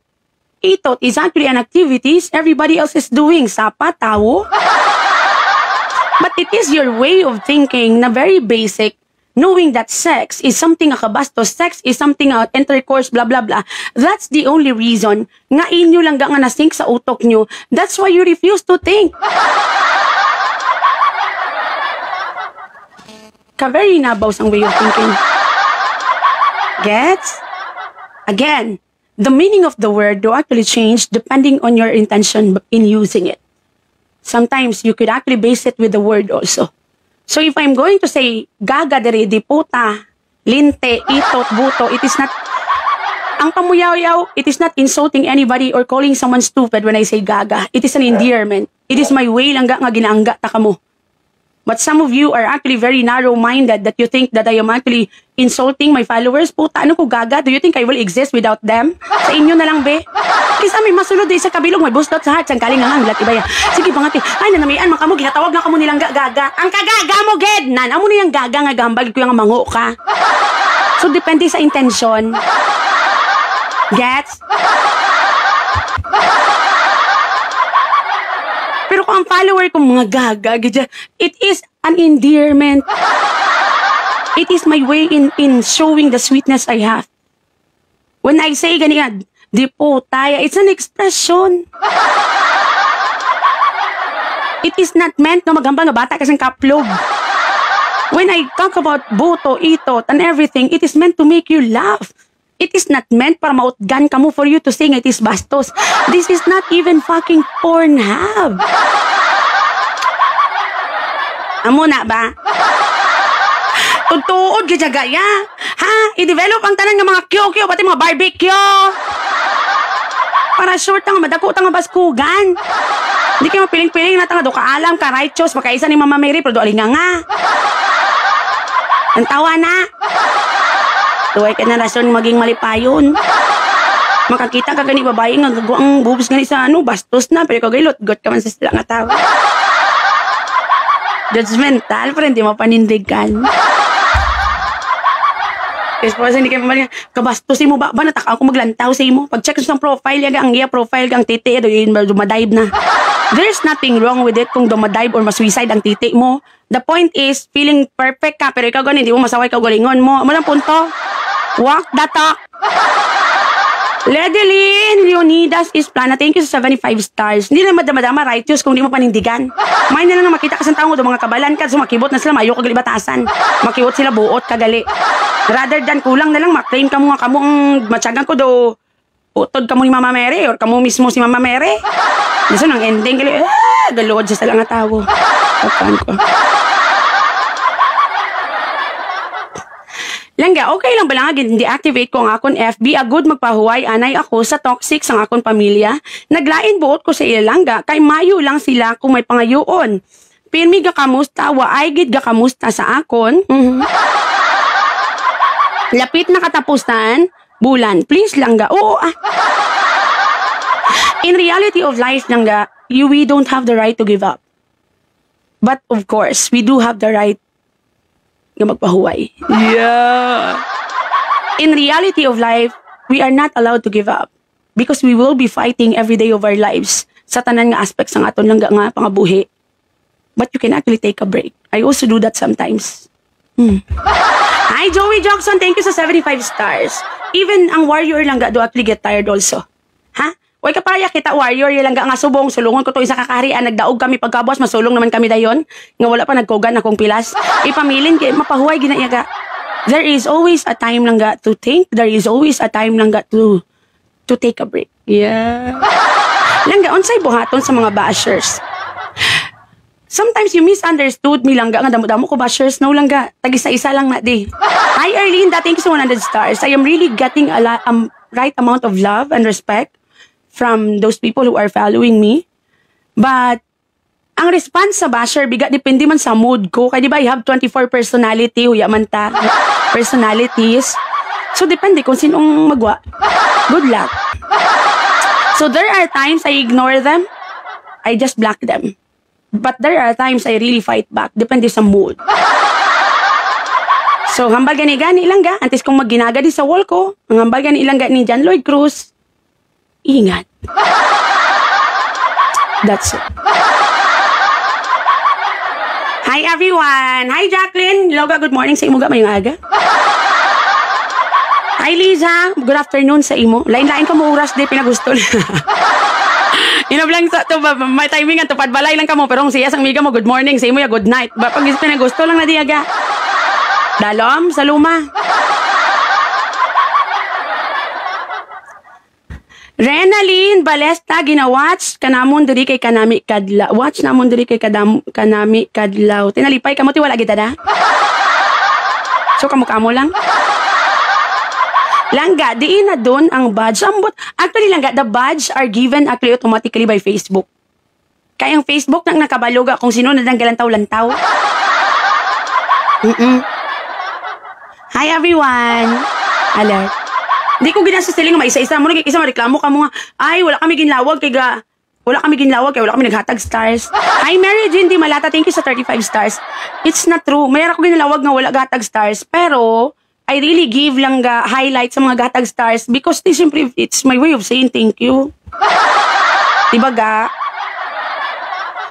Itot is actually an activities everybody else is doing. Sapa, tawo. But it is your way of thinking na very basic, knowing that sex is something akabastos, sex is something intercourse, blah, blah, blah. That's the only reason nga inyo lang nga nasink sa utok nyo. That's why you refuse to think. Ka-very nabaws ang way of thinking. Gets? Again, the meaning of the word do actually change depending on your intention in using it. Sometimes you could actually base it with the word also. So if I'm going to say, gaga dere, di puta, linte, itot, buto, it is not, ang pamuyaw-yaw, it is not insulting anybody or calling someone stupid when I say gaga. It is an endearment. It is my way lang nga ginaangga ta kamo. But some of you are actually very narrow-minded that you think that I am actually insulting my followers. Puta, ano ko gaga? Do you think I will exist without them? Sa inyo na lang, be? Kisa may masulod sa kabilog, may bustot sa heart, sang kaling ang hanglat, iba yan. Sige, pangati, ay, nanamian, makamo, ginatawag na kamo nilang gaga. Ang kagaga mo, ged, nan, amo na yung gaga nga gambag, ko yung mango ka. So, depende sa intention. Gets? Pero kung ang follower ko mga gaga, it is an endearment. It is my way in showing the sweetness I have. When I say ganyan, di po taya, it's an expression. It is not meant na maghambang nga bata kasing kaplog. When I talk about buto, itot, and everything, it is meant to make you laugh. It is not meant para mautgan ka mo for you to sing it is bastos. This is not even fucking Pornhub. Amo na ba? Tutuod ka gaya. Ha? I-develop ang tanan ng mga kyo-kyo, pati mga barbecue. Para short ang madako tang baskugan. Hindi kayo mapiling-piling na tanga do kaalam ka righteous makaisa ni Mama Mary pero do alinga nga. Ang tawa na. Tuway ka na rason maging malipayon. Makakita ka gani babae nga ang boobs gani sa bastos na pero kagaylot got ka man sa sila nga tao. Judgmental pero hindi mo panindigan. Kasi hindi kayo pamalingan, kabastusin mo ba nataka ako maglantaw sa imo? Pag-check sa profile, ang iya profile, ang titi, dumadive na. There's nothing wrong with it kung dumadive or masuicide ang titi mo. The point is, feeling perfect ka, pero ikaw ganun, hindi mo masaway ka galingon mo. Ano lang punto? Walk the talk. Ledeline Leonidas is Plana, thank you sa 75 stars. Hindi na madama-dama righteous kung di mo panindigan. May na lang makita ka sa tao, mga kabalan ka, so makibot na sila, mayo kagalibatasan. Makibot sila buot, kagali. Rather than kulang na lang, maklaim ka mo nga kamo ang matyagan ko do, utod ka mo ni Mama Mary or kamo mismo si Mama Mary. Gusto nang ending, galood siya sa lang nga tao. Pagkaan ko. Langga, okay lang ba lang agad deactivate ko ang akong FB? Agud magpahuway anay ako sa toxic sang akong pamilya. Naglain buot ko sa ilangga, kay mayo lang sila kung may pangayoon. Pirmi ga kamusta, waay gid ga kamusta sa akon. Lapit na katapusan, bulan. Please lang ga. Oo, In reality of life lang ga, we don't have the right to give up. But of course, we do have the right na magpahuway. Yeah. In reality of life, we are not allowed to give up because we will be fighting every day of our lives sa tanan nga aspects ng aton lang nga pangabuhi. But you can actually take a break. I also do that sometimes. Hi, Joey Jackson. Thank you sa 75 stars. Even ang warrior lang ga do actually get tired also. Ha? Way kapaya kita warrior lang ga nga subong sulungon ko to isa kakaharian nagdaog kami pagkabuas masulong naman kami dayon nga wala pa nagkugan akong pilas. Ipamilin kay mapahuway ginaiyaga. There is always a time lang ga to think. There is always a time lang ga to take a break. Yeah. Langga, unsay buhaton sa mga bashers. Sometimes you misunderstood me langga nga damo-damo ko bashers. No langga, tag-isa-isa lang na di. Hi Arlene, thank you sa 100 stars. I am really getting a right amount of love and respect from those people who are following me. But ang response sa basher, biga, depende man sa mood ko. Kaya di ba, I have 24 personality, huya man ta, personalities. So, depende kung sinong magwa. Good luck. So, there are times I ignore them. I just block them. But there are times I really fight back. Depende sa mood. So, hambal gani-gani lang ga. Antes kong magginaga di sa wall ko, ang hambal gani lang ga ni John Lloyd Cruz. Ingat. That's it. Hi everyone! Hi Jacqueline! Loga, good morning sa imo ga mayong aga. Hi Liza! Good afternoon sa imo. Lain-lain ka mo oras di pinagusto. Inablang sa to may timing ang tupad balay lang ka mo pero kung siya sang miga mo good morning sa imo ya good night. Ba pag pinagusto lang na di aga. Dalom sa luma. Renaline Balesta ginawatch kanamon diri kay kanami kadlaw. Watch namon diri kay kanami kadlaw. Tinalipay kamo ti wala kita da. So kamo lang. Langga diin na don ang badge. Actually langga the badge are given actually automatically by Facebook. Kaya ang Facebook nang nakabaluga kung sino na nang galantaw-lantaw. Hi everyone. Alert. Di ko ginasasiling nga isa-isa mo nagkikisa mareklamo ka mo nga ay wala kami ginlawag kay wala kami naghatag stars. Hi Mary Jean Di Malata, thank you sa 35 stars. It's not true. Mayroon ako ginlawag nga wala gatag stars pero I really give lang ga highlight sa mga gatag stars because simply it's my way of saying thank you. Diba ga?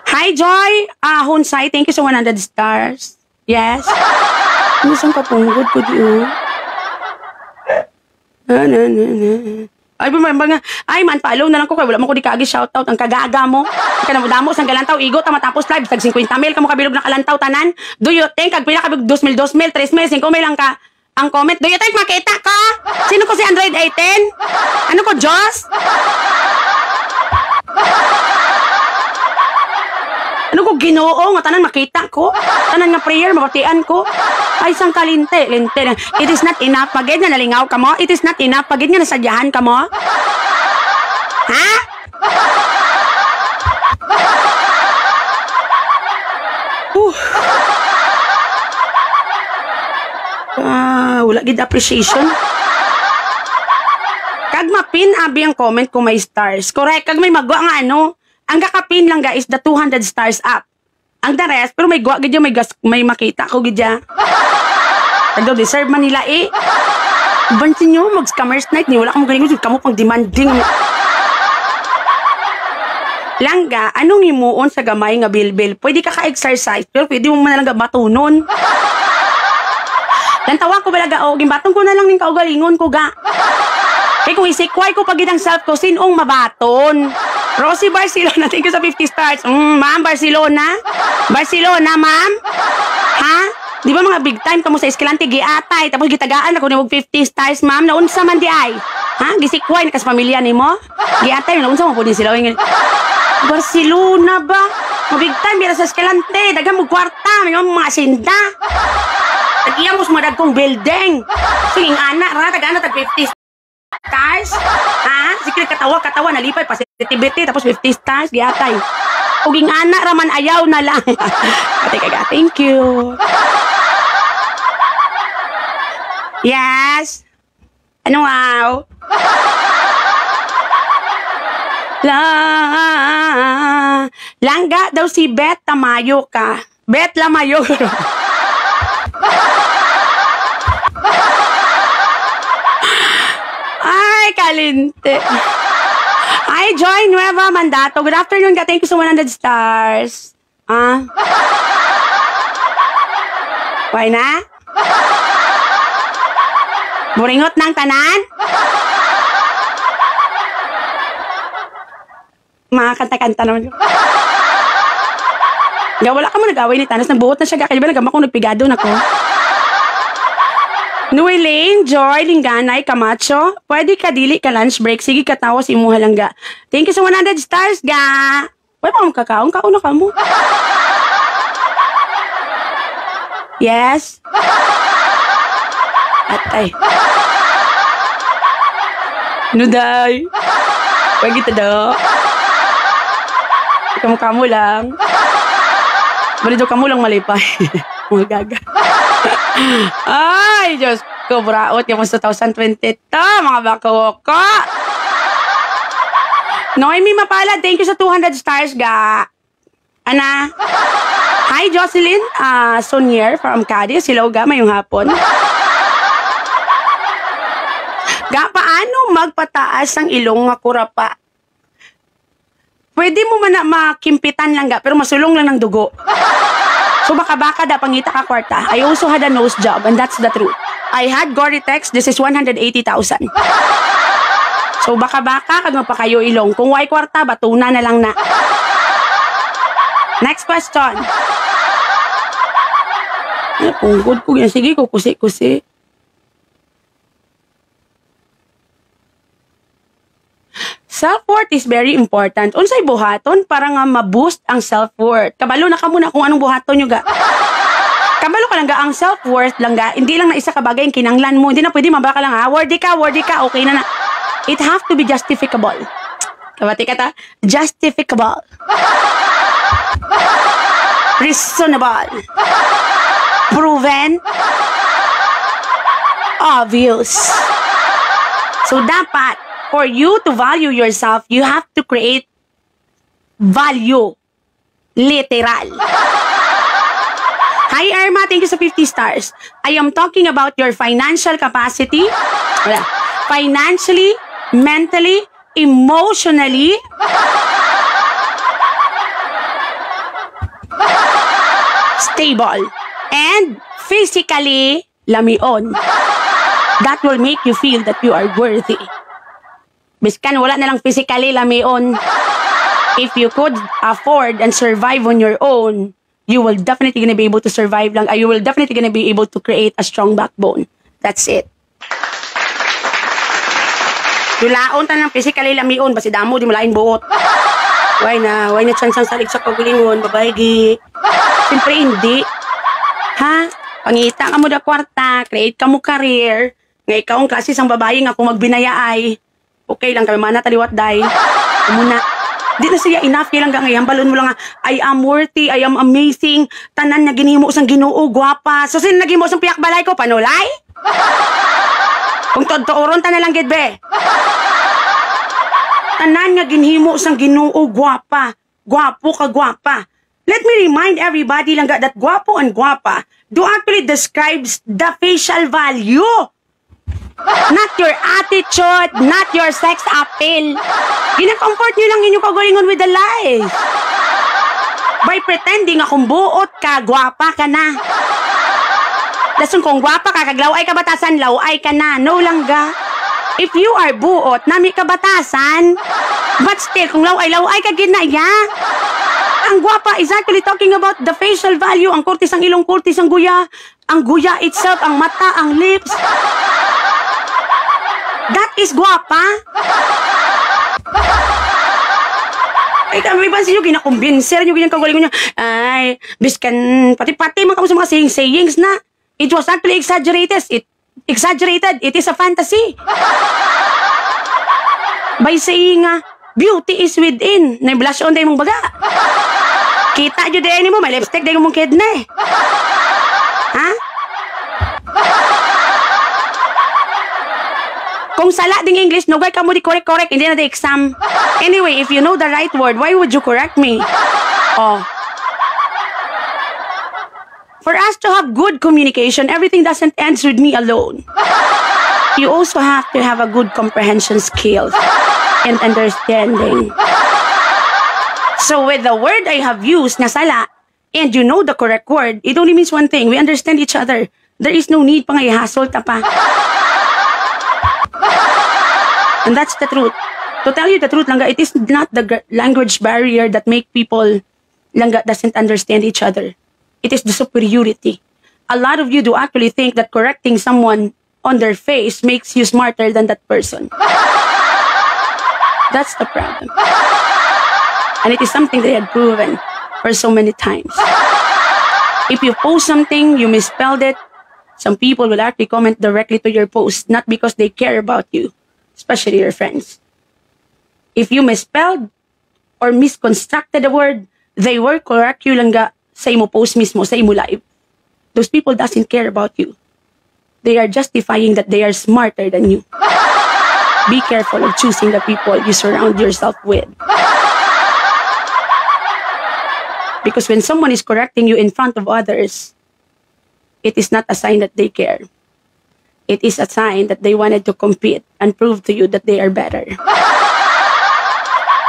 Hi Joy Honsai, thank you sa 100 stars. Yes. Ano saan kapunggod ko diyo? Ay, ay man, follow na lang ko kaya wala mo ko di kaagi shoutout ang kagaga mo. Kanamo-damo sang galantaw igo ta matapos live tag 50 mil kamo kabilog na kalantaw tanan. Do you think kag pila kabig 2,000, 3,000, 5,000 lang ka ang comment? Do you think makita ka? Sino ko si Android 18? Ano ko Diyos? Ano ko Ginoo nga tanan makita ko? Tanan nga prayer mabatian ko? Ay, sang kalinte, linte. It is not enough. Pagid nga nalingaw ka mo. It is not enough. Pagid nga nasadyahan ka mo. Ha? Wala gid appreciation. Kag mapin abi ang comment kung may stars. Correct. Kag may magwa nga ano. Ang kakapin lang guys, the 200 stars up. Ang the rest, pero may gwa gidya, may makita ko gidya. Nagdaw, deserve man nila eh. Bansin nyo, mag-scammers night ni wala kang galing kamo pang demanding. Langga, anong himuon sa gamay nga bilbil? Pwede ka ka-exercise, pero pwede mo man lang batunon. Lantawan ko balaga, o, gimbatong ko na lang ning kaugalingon ko ga. Eh kung isikway ko pag ang self ko, sinong mabaton? Rosie Barcelona, thank you sa 50 stars. Ma'am, Barcelona? Barcelona, ma'am? Ha? Di ba mga big time kamo sa Escalante, giatay, tapos gitagaan ako ni 50 stars, ma'am, naunsa man di ay? Ha? Gisikway na kas pamilya ni mo? Giatay, naunsa mo po din sila. Barcelona ba? Mga big time, bira sa Escalante, dagang mo kwarta, may mga asinda. Tag-iya mo sumadag kong building. Sige, anak, tag-ana, tag 50 stars? Ha? Sige, katawa, nalipay, positivity, tapos 50 stars, giatay. Uging anak, raman ayaw na lang. Teka, thank you. Yeah. Ano wow? Langga daw si Bet Tamayo ka. Bet Lamayo. Ay, kalinte. Ay, Joy Nueva Mandato. Good afternoon ka. Thank you so 100 stars. Why na? Buringot ng tanan? Mga kanta-kanta naman. Wala ka mo nag-away ni Tanas. Nagbuot na siya. Kaya ba nagama kong nagpigado na ko? Nuwelane, Joy, Linganay, Camacho. Pwede ka dili ka lunch break. Sige katawa si imuha lang ga. Thank you sa 100 stars ga. Wala pa akong kakaon. Kauna ka mo. Yes. Atay. Nuday. Pwede kita daw. Kamu lang. Bali daw kamu lang malipay. Mga gaga. Ay, Diyos ko, braot yung 2022, mga bako ko. Noemi Mapalad, thank you sa 200 stars, ga. Ana. Hi, Jocelyn Sonier from Cadiz. Hello, ga, mayong hapon. Ga, paano magpataas ang ilong nga kurapa? Pwede mo man na makimpitan lang ga, pero masulong lang ng dugo. So baka da pangita ka kwarta. I also had a nose job and that's the truth. I had Gore-Tex, this is 180,000. So baka kag magpakayo ilong. Kung way kwarta, batuna na lang na. Next question. Ay, punggod ko yan. Sige, kukusi-kusi. Self-worth is very important. Unsay buhaton para nga ma-boost ang self-worth. Kabalo na ka muna kung anong buhaton nyo ga. Kabalo ka lang ga ang self-worth lang ga. Hindi lang na isa kabagay ang kinanglan mo. Hindi na pwede mabaka lang ha. Worthy ka, okay na na. It have to be justificable. Kabati ka ta? Justificable. Reasonable. Proven. Obvious. So dapat for you to value yourself, you have to create value. Literal. Hi, Irma. Thank you sa 50 stars. I am talking about your financial capacity. Financially, mentally, emotionally, stable, and physically, lamion. That will make you feel that you are worthy. Biskan wala na lang physically lamion. If you could afford and survive on your own, you will definitely gonna be able to survive lang. You will definitely gonna be able to create a strong backbone. That's it. Yulaon ta ng physically lamion, basi damo di malain buot. Why na chance ang salig sa kagulingon, babaygi. Siyempre hindi. Ha? Pangita ka mo da kwarta, create ka mo career. Nga ikaw ang klase sang babae nga kung magbinaya ay okay lang kami mana taliwat day. Muna. Di na siya enough kailang nga ngayon. Balon mo lang nga, I am worthy, I am amazing. Tanan na ginimo sang Ginoo, gwapa. So sin nagimo sang piyak balay ko, panulay? Kung todtooron ta na lang gid be. Tanan nga ginhimo sang Ginoo, gwapa. Gwapo ka gwapa. Let me remind everybody lang that gwapo and gwapa do actually describes the facial value. Not your attitude, not your sex appeal. Gina-comfort nyo lang inyo kagalingon with the lies. By pretending akong buot ka, gwapa ka na. Dasun kung gwapa ka, kaglaway ka batasan, laway ka na. No lang ga. If you are buot, nami ka batasan. But still, kung laway ka ginaya. Ang gwapa is actually talking about the facial value. Ang kurtis, ang ilong kurtis, ang guya. Ang guya itself, ang mata, ang lips. That is guwapa. Ay, kami ba siyo ginakumbinser nyo, ginakagaling nyo. Ay, biskan, pati-pati mga sa mga sayings na. It was actually exaggerated. It is a fantasy. By saying, beauty is within. Na-blush on day mong baga. Kita nyo din mo, may lipstick din mong kidna eh. Ha? Kung sala ding English, nugay ka mo di correct, hindi na di exam. Anyway, if you know the right word, why would you correct me? Oh. For us to have good communication, everything doesn't end with me alone. You also have to have a good comprehension skills and understanding. So with the word I have used, na sala, and you know the correct word, it only means one thing. We understand each other. There is no need pa nga i-hassle ta pa. And that's the truth. To tell you the truth, langga, it is not the language barrier that make people langga doesn't understand each other. It is the superiority. A lot of you do actually think that correcting someone on their face makes you smarter than that person. That's the problem. And it is something they had proven for so many times. If you post something, you misspelled it, some people will actually comment directly to your post, not because they care about you, especially your friends. If you misspelled or misconstructed a word, they will correct you langga sa imo post mismo, sa imo live. Those people doesn't care about you. They are justifying that they are smarter than you. Be careful of choosing the people you surround yourself with. Because when someone is correcting you in front of others, it is not a sign that they care. It is a sign that they wanted to compete and prove to you that they are better.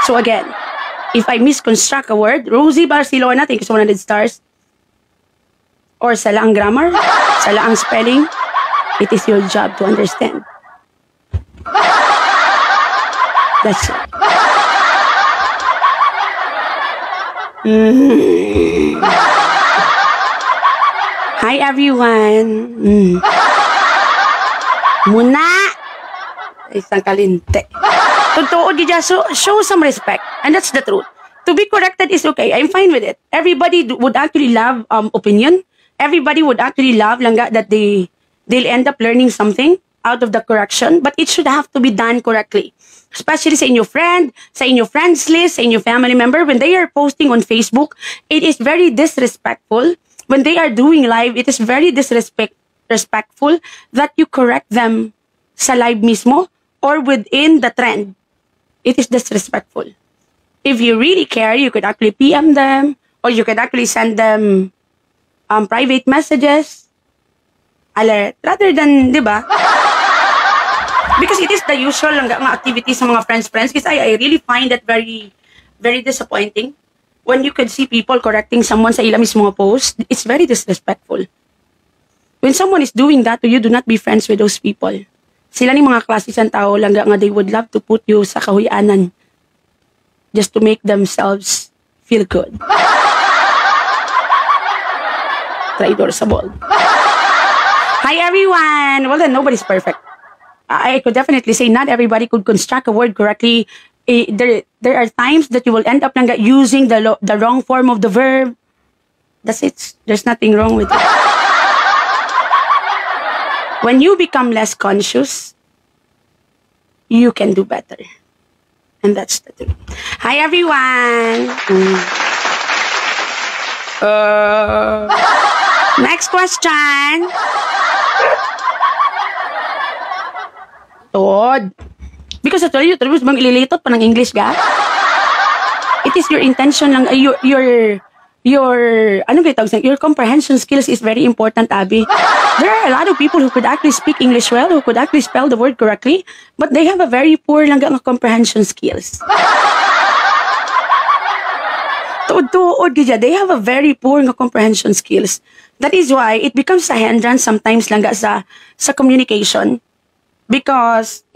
So again, if I misconstruct a word, Rosie Barcelona, thank you so 100 stars. Or sala ang grammar, sala ang spelling, it is your job to understand. That's it. Hi everyone. Muna. Isang kalinte. Totoo, Gija, so show some respect. And that's the truth. To be corrected is okay. I'm fine with it. Everybody would actually love opinion. Everybody would actually love langga that they'll end up learning something out of the correction, but it should have to be done correctly. Especially sa inyo friend, sa inyo friends list, sa inyo family member, when they are posting on Facebook, it is very disrespectful. When they are doing live, it is very disrespectful that you correct them sa live mismo or within the trend. It is disrespectful. If you really care, you could actually PM them or you could actually send them private messages, alert, rather than, di ba? Because it is the usual lang nga activity sa mga friends. Because I really find that very, very disappointing. When you could see people correcting someone sa ila mismo post, it's very disrespectful. When someone is doing that to you, do not be friends with those people. Sila ni mga klases ang tao lang nga they would love to put you sa kahuyanan just to make themselves feel good. Traidor sa ball. Hi everyone! Well then, nobody's perfect. I could definitely say not everybody could construct a word correctly. There are times that you will end up lang using the wrong form of the verb. That's it. There's nothing wrong with it. When you become less conscious, you can do better. And that's the truth. Hi everyone! Next question. Todd. Because I told you, bang ililitot pa ng English ga? It is your intention lang, your comprehension skills is very important, Abby. There are a lot of people who could actually speak English well, who could actually spell the word correctly, but they have a very poor lang ang comprehension skills. Tuod, they have a very poor comprehension skills. That is why it becomes a hindrance sometimes lang sa communication. Because,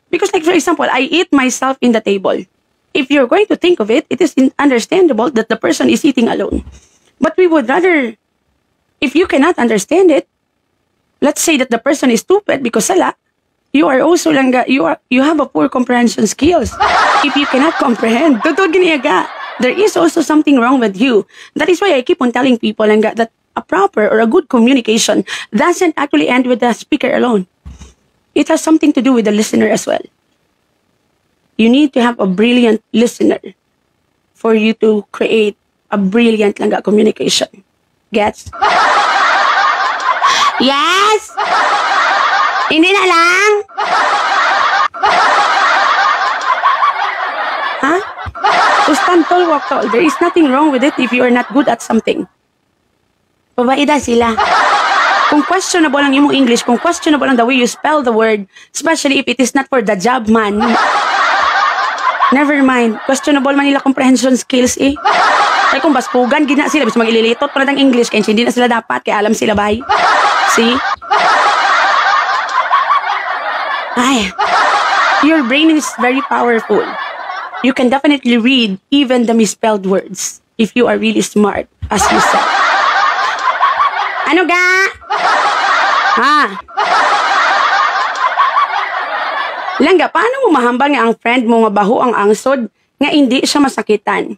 because like for example, I eat myself in the table. If you're going to think of it, it is understandable that the person is eating alone. But we would rather, if you cannot understand it, let's say that the person is stupid because sala, you are also you have a poor comprehension skills. If you cannot comprehend, there is also something wrong with you. That is why I keep on telling people that a proper or a good communication doesn't actually end with the speaker alone. It has something to do with the listener as well. You need to have a brilliant listener for you to create a brilliant communication. Gets? Yes! Hindi na lang. Ha? To stand tall, walk tall. There is nothing wrong with it if you are not good at something. Babaida sila. Kung questionable ang imong English, kung questionable ang the way you spell the word, especially if it is not for the job man, never mind. Questionable man nila comprehension skills eh. Ay kung baspugan, gina sila. Bis mag-ililitot pa na ng English, kaya hindi na sila dapat, kaya alam sila bay. See? Ay, your brain is very powerful. You can definitely read even the misspelled words if you are really smart, as you said. Ano ga? Ha? Langga, paano mo mahambal nga ang friend mo nga baho ang angsod nga hindi siya masakitan?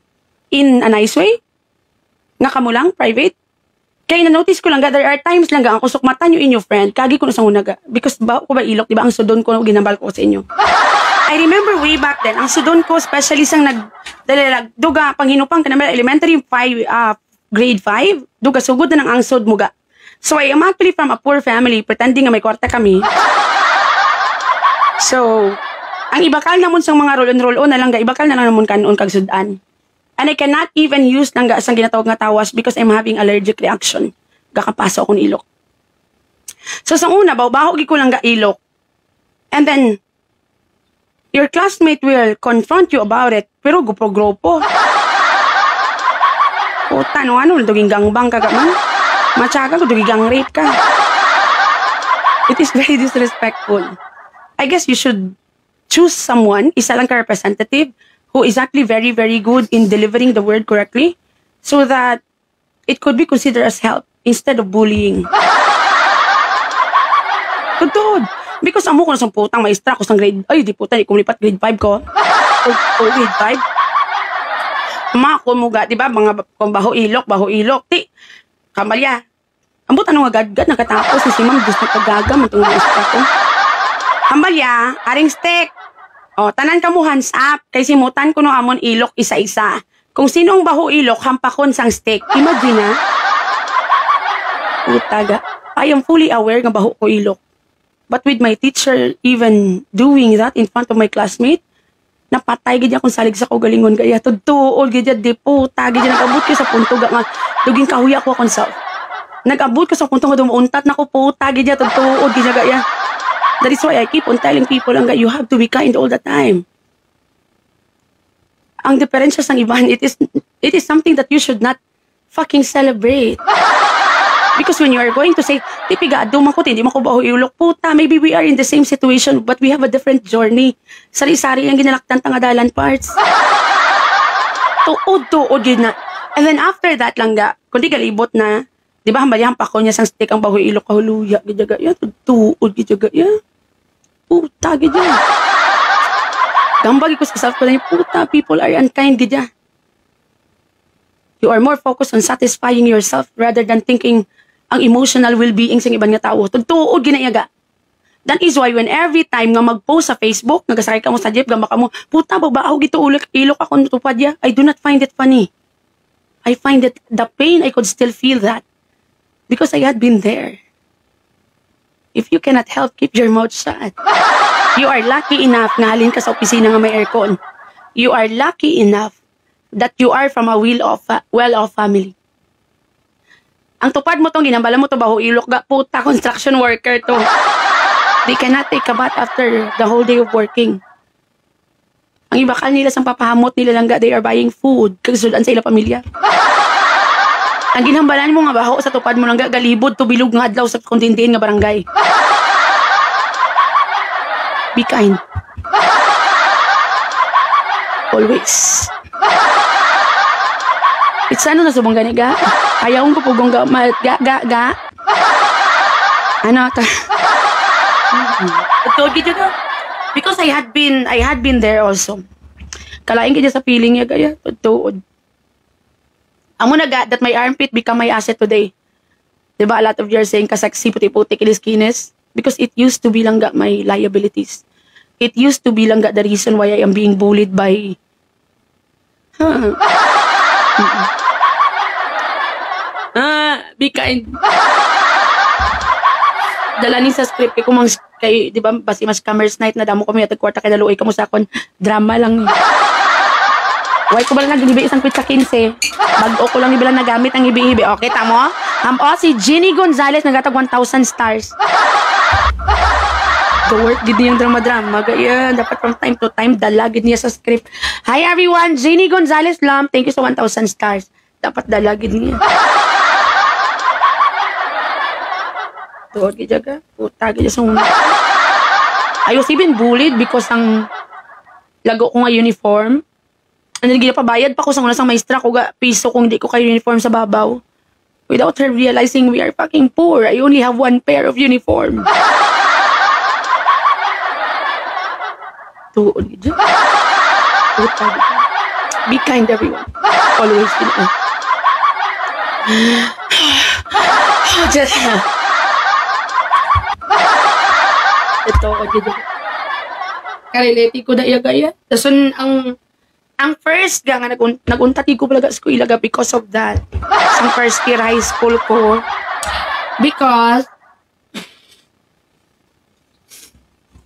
In a nice way? Nga kamo lang, private? Kaya na-notice ko lang ga, there are times lang ga, ang kusok mata nyo inyo friend, kagi ko na sa una ga. Because ba ko ba ilok, di ba ang sudon ko, ginambal ko sa inyo. I remember way back then, ang sudon ko, especially sang duga, panghinupang ka naman, elementary 5, grade 5, duga, sugod na ng angsod mo ga. So, I am actually from a poor family, pretending na may kwarta kami. So, ang ibakal namon sang mga roll-on na lang ga, ibakal na lang namon kanon kag sudan. And I cannot even use lang ga sang ginatawag nga tawas because I'm having allergic reaction. Gakapaso akong ilok. So, sa una, baho-baho ko lang ga ilok. And then, your classmate will confront you about it, pero grupo-grupo. Puta, ano, duging gangbang ka man. Matyaga ko, duging rape ka. It is very disrespectful. I guess you should choose someone, isa lang ka representative, who is actually very, very good in delivering the word correctly, so that it could be considered as help instead of bullying. Totoo. Because amo ko na sa putang maestra ko sa grade, ay di puta, di kumipat grade 5 ko. Grade 5. Mga kumuga, di ba, mga baho ilok, ti, kamalya. Ambot ano nga gagad, nakatapos na si ma'am, gusto pagaga, matong maestra ko. Kamalya, aring stick. O, tanan ka mo hands up, kay simutan ko no amon ilok isa-isa. Kung sino ang baho ilok, hampakon sang stick. Imagine na. Putaga. I am fully aware nga baho ko ilok. But with my teacher even doing that in front of my classmate, napatay gid akong salig sa kaugalingon kaya tudtuol gid di puta gid nag-abot ko sa punto nga duging kahuya ko akong self. Nag-abot ko sa punto nga dumuntat na ko puta gid tudtuol gid gaya. That is why I keep on telling people nga you have to be kind all the time. Ang diferensya sang iban, it is something that you should not fucking celebrate. Because when you are going to say, tipiga, dumang ko, hindi mo ko baho iulok, puta, maybe we are in the same situation, but we have a different journey. Sari-sari ang ginalaktan tangadalan parts. Tuod yun na. And then after that lang ga, kundi galibot na, di ba, hambalihang pa ko niya sang stick ang baho ilok kahuluya, gidyaga, ya, tuod, gidyaga, ya. Puta, gidya. Gambagi ko sa self ko na yung, puta, people are unkind, gidya. You are more focused on satisfying yourself rather than thinking ang emotional well-being sa ibang nga tao. Tuod ginayaga. That is why when every time nga mag-post sa Facebook, nagasakay ka mo sa jeep, gamba ka mo, puta, bagbaaw gito ilok ako natupad ya. I do not find it funny. I find it, the pain, I could still feel that. Because I had been there. If you cannot help, keep your mouth shut. You are lucky enough nga halin ka sa opisina nga may aircon. You are lucky enough that you are from a well-off family. Ang tupad mo tong ginambala mo to baho ilok ga puta construction worker to. They cannot take a bath after the whole day of working. Ang ibakal nila sang papahamot nila lang ga they are buying food kagsudan sa ila pamilya. Ang ginhambalan mo nga baho sa tupad mo lang ga galibod to bilog nga adlaw sa kontindihin nga barangay. Be kind. Always. It's ano na subong gani ga? Ayaw ko pugong ga. Ano ta? Totoo gid ga. Because I had been there also. Kalain gid sa feeling niya gaya tuod. Amo na ga that my armpit become my asset today. Diba a lot of you are saying kasaksi puti-puti kinis-kinis because it used to be lang ga my liabilities. It used to be lang ga the reason why I am being bullied by be kind. Dala ni sa script kay kumang kay di ba basi mas Cameras Night na damo kami at kwarta kay daluoy kamo sa akon drama lang. Why ko ba lang naglibi isang pizza 15? Bago ko lang ibilang nagamit ang hibi-hibi. Okay, tamo? Si Ginny Gonzalez nagatag 1,000 stars. The work gid niyang drama-drama. Gaya, dapat from time to time, dalagid niya sa script. Hi everyone, Ginny Gonzalez Lam. Thank you sa 1,000 stars. Dapat dalagid niya. Tuwag gid jaga. Puta gid sa una. I was even bullied because ang lago ko nga uniform. Ano pabayad pa ko sa una sang maestra ko ga piso kung di ko kay uniform sa babaw. Without her realizing we are fucking poor. I only have one pair of uniform. Tuon gid. Be kind everyone. Always be kind. Just ito gid. Karelate ko da iya gaya. Dason ang first nga naguntati ko pala sa eskwela because of that. Ang first year high school ko. Because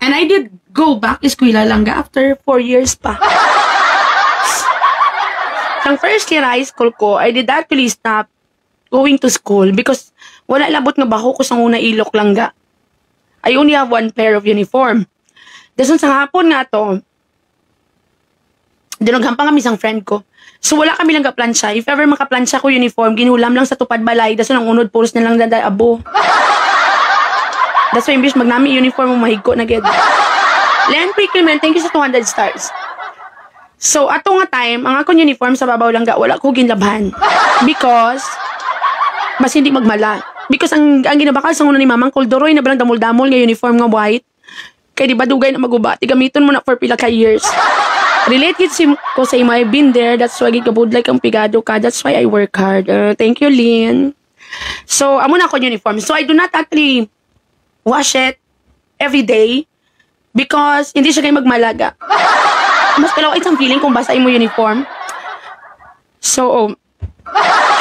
and I did go back to eskwela lang after 4 years pa. Ang first year high school ko, I did actually stop going to school because wala labot nga baho ko sa una ilok lang ga. I only have one pair of uniform. Dason sa hapon nga to, dinughampang kami isang friend ko. So wala kami lang ka-plansya. If ever maka-plansya ko uniform, ginulam lang sa tupad balay. Daso nang unod, puros na lang daday abo. That's why imbis magnami uniform mo mahigko na ged. Len Prickleman, thank you sa 200 stars. So ato nga time, ang akong uniform sa babaw lang ga, wala ko ginlabhan. Because, mas hindi magmala. Because ang ginabakal sa una ni Mamang Koldoroy na balang damol-damol nga uniform nga white. Kaya di ba dugay na maguba, gamiton mo na for pila ka years. Related ko sa imo, I've been there. That's why gigabudlay kang pigado ka. That's why I work hard. Thank you, Lynn. So, amo na ako uniform. So, I do not actually wash it every day because hindi siya kayo magmalaga. Mas kalawait ang feeling kung basahin mo uniform. So,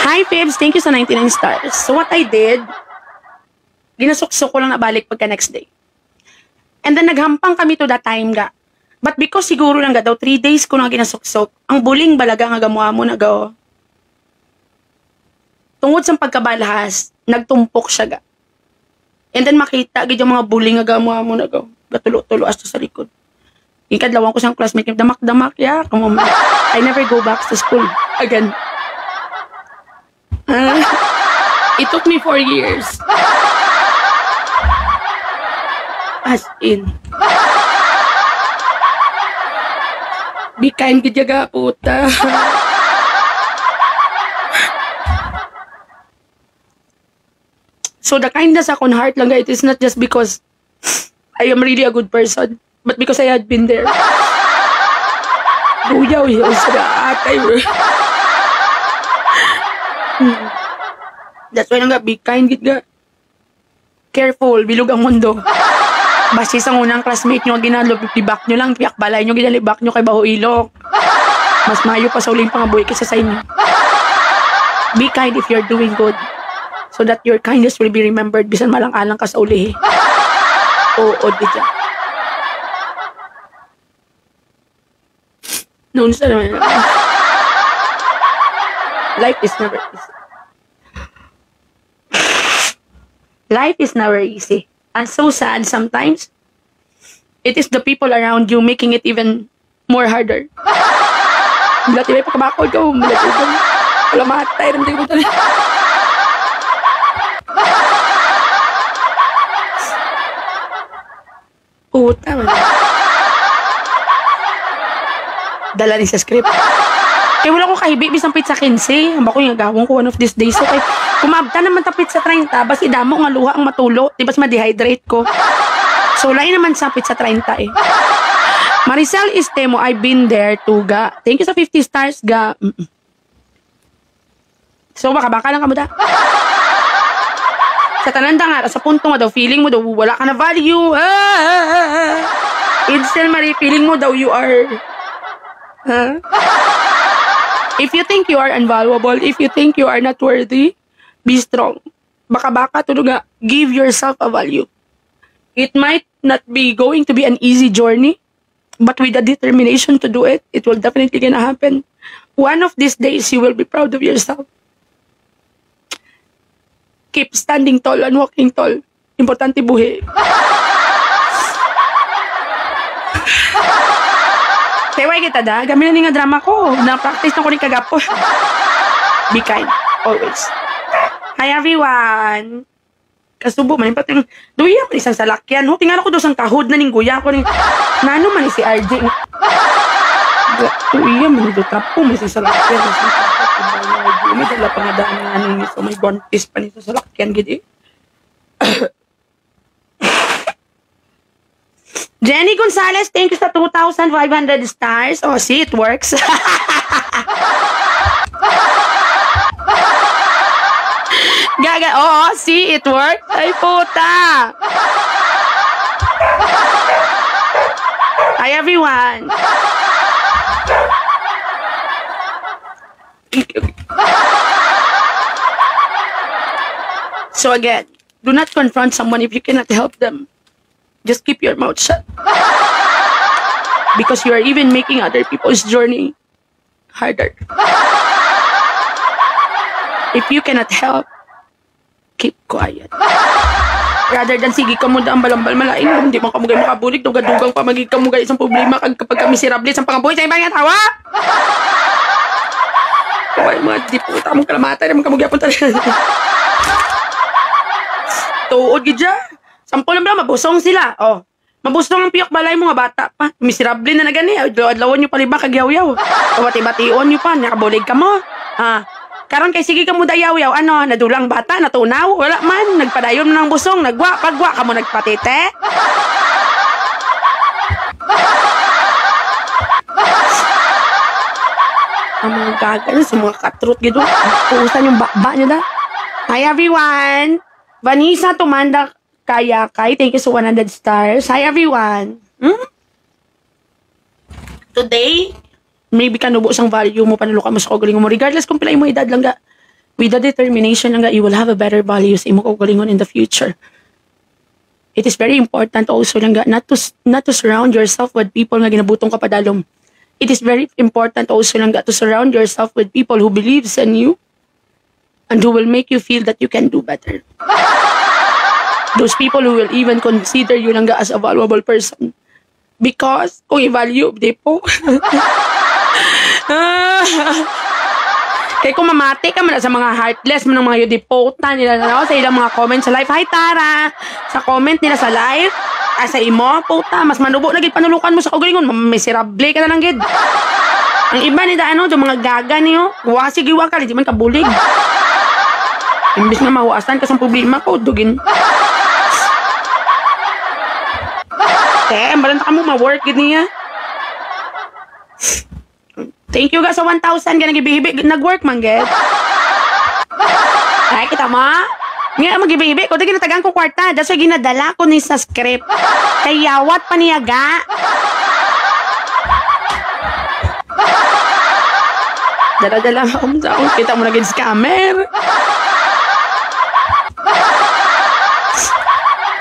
hi, Fibs. Thank you sa 99 stars. So, what I did, ginasuksok ko lang na balik pagka next day. And then, naghampang kami to that time ga. But because siguro lang ga daw, 3 days ko na ginasuksok, ang buling balaga nga gamuha mo na ga. Tungod sa pagkabalahas, nagtumpok siya ga. And then makita, gid yung mga buling nga gamuha mo na ga. Gatulo-tulo asto sa likod. Ikadlawang ko siyang classmate, damak-damak, yeah, come on. I never go back to school again. It took me 4 years. As in. Be kind gid jaga puta. So the kindness akong heart lang it is not just because I am really a good person, but because I had been there. Uyaw sa atay. That's why nga be kind gid ga. Careful, bilog ang mundo. Basi sa unang classmate nyo, ginalibak nyo lang, piyak balay nyo, ginalibak nyo kay Baho Ilok. Mas mayo pa sa uling pangabuhi kaysa sa inyo. Be kind if you're doing good. So that your kindness will be remembered bisan malang-alang ka sa uli. Oo, di dyan. Noon sa naman. Life is never easy. Life is never easy. And so sad sometimes. It is the people around you making it even more harder. Dati may pagkabakod ko. Wala matay. Ramday ko talaga. Puta man. Dala ni sa script. Kaya wala ko kahibi. Bisang pizza 15. Hamba ko yung gawang ko one of these days. So kaya kumabta naman tapit sa 30, bas idamo nga luha ang matulo, di bas ma-dehydrate ko. So, lain naman sa pizza 30 eh. Maricel Estemo, I've been there too, ga. Thank you sa 50 stars, ga. So, baka lang ka mo da. Sa tananda nga, sa punto nga daw, feeling mo daw, wala ka na value. Insel Marie, feeling mo daw, you are... If you think you are unvaluable, if you think you are not worthy, be strong. Baka tulog nga, give yourself a value. It might not be going to be an easy journey, but with the determination to do it, it will definitely gonna happen. One of these days, you will be proud of yourself. Keep standing tall and walking tall. Importante buhi. Teway kita da, gaminan ni nga drama ko. Na-practice na ko ni kagapo. Be kind, always. Hi everyone! Kasubo man, pati yung duya man isang salakyan. No? Tingnan ko doon sang kahod na ning guya ko. Nano man si RJ. Duya man doon trapo man si salakyan. May dala pa nga daan nga nini. So may bontis pa ni sa salakyan. Gidi. Jenny Gonzalez, thank you sa 2,500 stars. Oh, see, it works. Gaga, oo, see, it worked. Ay, puta. Hi, everyone. So again, do not confront someone if you cannot help them. Just keep your mouth shut. Because you are even making other people's journey harder. If you cannot help, keep quiet. Rather than sige ka mo ang balambal malain, hindi mo kamugay makabulig, dugadugang pa magig kamugay isang problema kapag ka miserable sa pangabuhay sa ibang tawa. Kaway mga di po tamang kalamata naman kamugay punta rin. Tuod gidya. Sampol lang ba, mabusong sila. Oh, mabusong ang piyok balay mo nga bata pa. Miserable na gani. Adlawan nyo paliba kagyaw-yaw. O bati-bation nyo pa, nakabulig ka mo. Karon kay sige ka mo dayaw-yaw, ano, nadulang bata, natunaw, wala man, nagpadayon mo ng busong, nagwa, pagwa ka mo nagpatite. Ang mga gagal, sa mga katrut gito, puusan yung bakba nyo da. Hi everyone! Vanessa Tumanda Kayakay, thank you so 100 stars. Hi everyone! Today, maybe kanubos ang value mo, panulo ka mo sa kagalingon mo. Regardless kung pilay mo edad lang ga, with the determination lang ga, you will have a better value sa imo kagalingon in the future. It is very important also lang ga, not to surround yourself with people nga ginabutong kapadalom. It is very important also lang ga, to surround yourself with people who believes in you and who will make you feel that you can do better. Those people who will even consider you lang ga as a valuable person. Because, kung i-value, di po. Kaya kung mamati ka man sa mga heartless mo ng mga yudipotan nila na sa ilang mga comments sa live. Hi Tara! Sa comment nila sa live, sa imo, puta, mas manubo na gid panulukan mo sa kagalingon, miserable ka na lang gid. Ang iba nila ano, yung mga gaga niyo, wasi giwa ka, di man kabulig. Imbis na mahuasan ka sa problema ko, dugin. Ang balanta ka mo, ma-work gid niya. Thank you guys sa 1,000 ka nag-ibihibig. Nag-work man, get. Ay, kita mo? Nga, mag-ibihibig ko. Dagi natagang ko kwarta. That's why ginadala ko ni sa script. Kaya yawat pa niya, ga. Dala-dala ako sa akong. Kita mo naging scammer.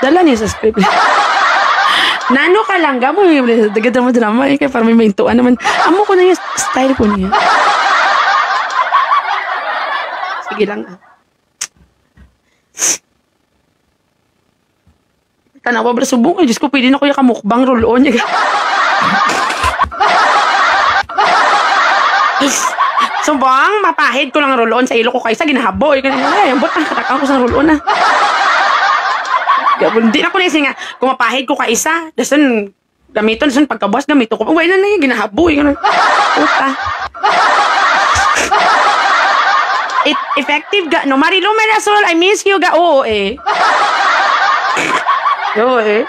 Dala niya sa script. Nano ka lang, gamo yung drama eh, kaya parang may maintuan naman. Amo ko na yung style ko niya. Sige lang Tanawa ba subong? Ay, Diyos ko, pwede na ko yung kamukbang roll-on niya. Subang, mapahid ko lang roll-on sa ilo ko kaysa ginahaboy. Ay, ang butang katakang ko sa roll-on na. Hindi na ko naising nga, kung mapahid ko ka isa, dasan, gamiton, dasan pagkabuas, gamito ko. Uway na na yung ginahaboy. Puta. Effective ga, no? Marilu Marasol, I miss you ga. Oo eh. Oo eh.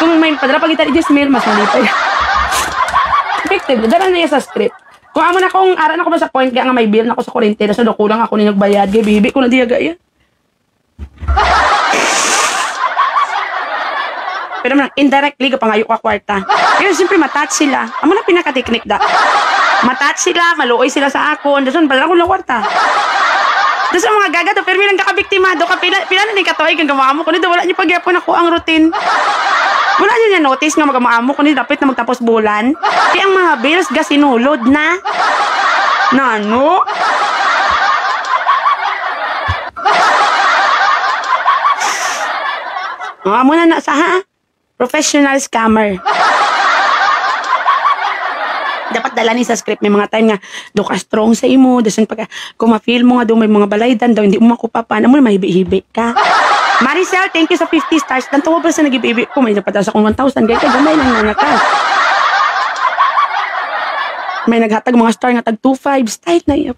Kung may padala pag kita i-mail, mas malipay. Effective, dala na yung sa script. Kung amo na kung aran ako ba sa point, kaya nga may bill na ako sa kurente, dasan kulang ako ni nagbayad, kaya bibi ko na diyaga yan. Pero man, indirectly, kapangayo ka kwarta. Pero siyempre, matouch sila. Amo na pinaka-technique da. Matouch sila, maluoy sila sa akon. Dasun, padala ko lang kwarta. Doon sa mga gaga to, pero bilang kakabiktimado ka, pila na ni katoy kang gamaamo ko nito, wala niyo pagyapon ako ang routine. Wala niyo niya notice nga magamaamo ko nito, dapat na magtapos bulan. Kaya ang mga bills ga sinulod na. Nano? Muna na sa ha? Professional scammer. Dapat dala ni sa script. May mga time nga, do ka strong sa imo. Dasan pag, kung ma-feel mo nga do may mga balaydan daw, hindi mo makupapan, mo na mahibi-hibi ka. Maricel, thank you sa 50 stars. Danto ba sa nag-ibi-ibi ko? May napatas akong 1,000. Gaya ka, gamay lang na nakas. May naghatag mga star nga tag 2.5. Style na iya.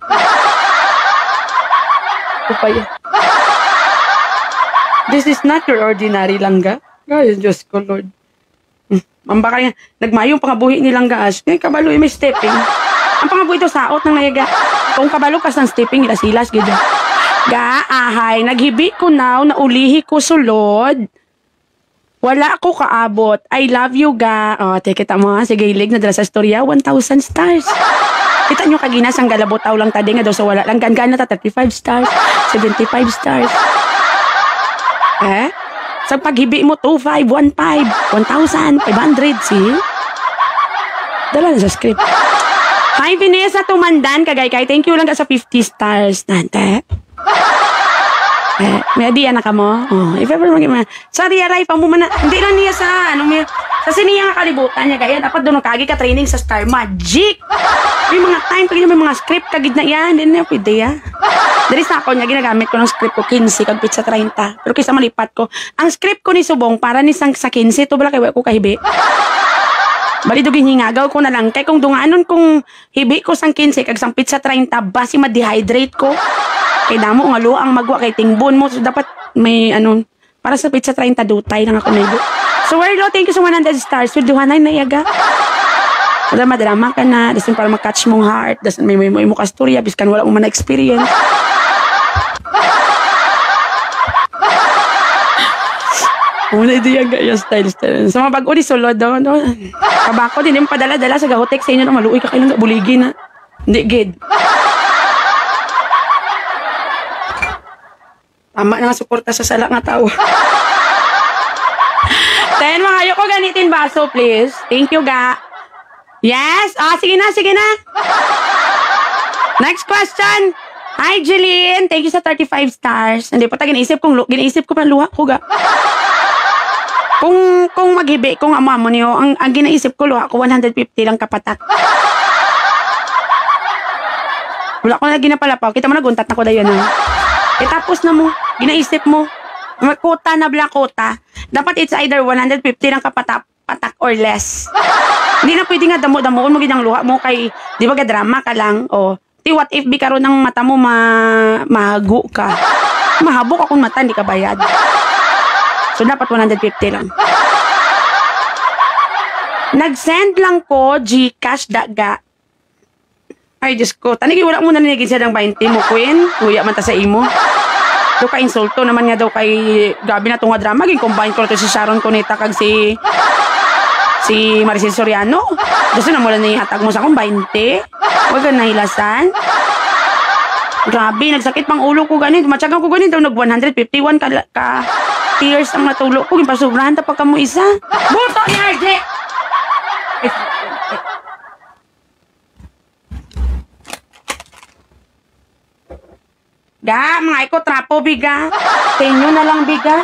Kupaya. This is not your ordinary langga. Ay, Diyos ko, Lord. Ang baka nga, nagmayong pangabuhi nilang gaas. Ngayon, kabalo may stepping. Ang pangabuhi ito saot ng nayaga. Kung kabalo ka sa stepping, ilasilas, gito. Gaahay, naghibi ko now, naulihi ko sulod. Wala ko kaabot. I love you, ga. O, kita mo ha, sige, ilig na dala sa storya, 1,000 stars. Kita nyo kaginas, ang galabotaw lang tadi nga daw sa wala lang. Gana ta, 35 stars, 75 stars. Sa paghibi mo, 2,500, 1,500, 1,500, see? Dala na sa script. Hi, Vanessa Tumandan, kagay-kay. Thank you lang ka sa 50 stars. Nante. May idea na ka mo? Oh, if ever mag- sorry, aray, pamumana. Hindi lang niya sa, sa siniya nga kalibutan niya. Kaya dapat doon kagi ka training sa Star Magic. May mga time, pag may mga script, kagid na yan. Hindi na pwede ya. Dari sa ako niya, ginagamit ko ng script ko, 15, kag pizza 30. Pero kaysa malipat ko, ang script ko ni Subong, para ni sa 15, ito bala kayo ko kahibi. Bali dugin hingagaw ko na lang. Kaya kung dunganon kung hibi ko sang 15, kag sang pizza 30, basi ma-dehydrate ko. Kay damo nga luang magwa kay tingbon mo. So dapat may para sa pizza 30 dutay lang ako na ibo. So Werlo, thank you sa 100 stars. With duhanay na yaga. Drama ka na. Dasan para makatch mong heart. Dasan may mo kasturya. Biskan wala mo man na experience. Muna ito yung gaya style. Sa mga bago ni Solo daw. Kabako din yung padala-dala sa gahotek sa inyo na maluoy ka kayo ng buligi na. Hindi, gid. Tama na nga suporta sa sala nga tao. Ten, mga ayoko ganitin baso, please. Thank you, ga. Yes? Sige na, sige na. Next question. Hi, Jeline. Thank you sa 35 stars. Hindi pa tayo ginaisip ko pa luha ko, ga. Kung maghibi, kung amo niyo, ang ginaisip ko, luha ko 150 lang kapatak. Wala ko na ginapalapaw. Kita mo naguntat na ko dayon na. Tapos na mo, ginaisip mo, magkota na blakota. Dapat it's either 150 lang kapatak or less. Hindi na pwede nga damo-damoon mo ginang luha mo kay, di ba drama ka lang, o, what if bi karon ng mata mo mahago ka. Mahabok akong mata, hindi ka bayad. So, dapat 150 lang. Nag-send lang ko Gcash daga. Ay, Diyos ko. Tanigi, wala mo na ninigin siya ng 20 mo, Queen. Kuya man ta sa imo. Do ka insulto naman nga daw kay gabi na tunga drama. Gin-combine ko ito si Sharon Cuneta kag si Maricel Soriano. Gusto na mo lang hatag mo sa akong 20. Huwag ka nahilasan. Grabe, nagsakit pang ulo ko ganito. Matyagang ko ganito. Nag-151 ka tears ang natulo ko. Impasubrahan ta pa ka mo isa. Buto ni RJ! Ga, mga iko trapo biga. Tenyo na lang biga.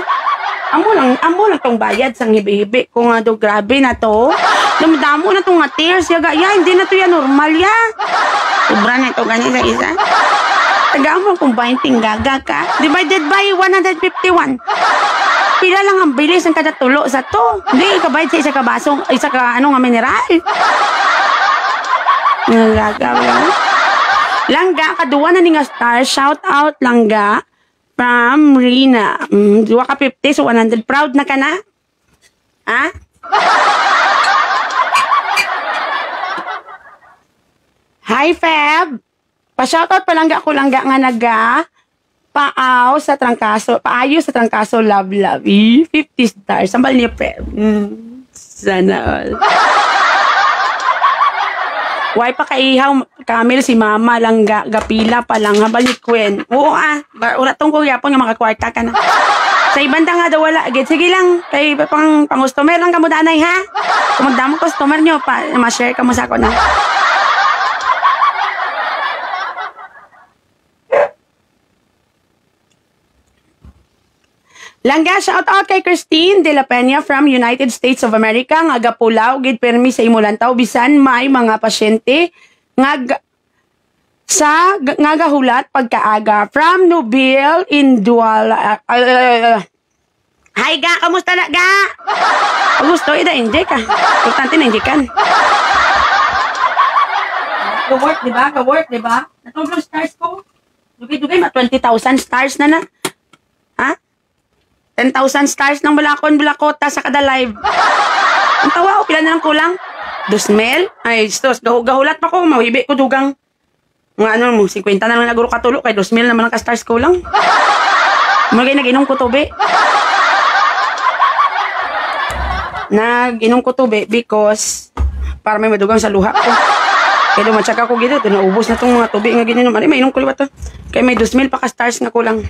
Amo lang tong bayad sang hibi-hibi. Kung nga do grabe na to. Dumdamo na tong nga tears. Yaga, hindi na to yan normal ya. Sobra na ito ganyan sa isa. Tagaan mo kung 20 gaga ka. Divided by 151. Pila lang ang bilis ng kada tulo sa to. Hindi, ikabayad sa isa ka basong, isa ka nga mineral. Gaga lang. Langga, kaduwa na ni nga star. Shout out, Langga. From Rina. Duwa ka 50, so 100. Proud na ka na? Ha? Hi, Feb. Pa-shoutout pa Langga ko, Langga nga paayo sa trangkaso, love, 50 stars. Sambal niya, Feb. Sana all. Why pa kaihaw, Camille, si mama lang gapila pa lang, habal ni Queen. Oo wala tong ko yapon nga makakwarta ka na. Sa ibanda nga daw wala. Sige lang, kay pang customer lang ka mo danay ha. Kung magdamo customer nyo, ma-share ka mo sa ako na. Langga, shout out kay Christine De La Peña from United States of America. Nga gapulaw, gid permi sa imulantaw. Bisan may mga pasyente nga gahulat pagkaaga. From Nubil in Duala. Hi ga, kamusta na ga? Gusto, ida-enjoy ka. Importante na-enjoy kan. Ka-work, diba? Ka-work, diba? Natulong stars ko. Dugay-dugay, 20,000 stars na na. Ha? 10,000 stars ng balakota sa kada live. Ang tawa, pila na lang kulang? 2,000? Ay, stos, gahulat pa ko, mahibi ko dugang. Mga 50 na lang naguro katulo, kay 2,000 naman ang ka-stars ko lang. Magay nag-inom ko tube. Nag-inom ko tube because para may madugang sa luha ko. Kaya dumatsaka ko gito, naubos na itong mga tubig nga gininom. Ano, mainom ko liwat to. Kaya may 2,000 pa ka-stars nga kulang.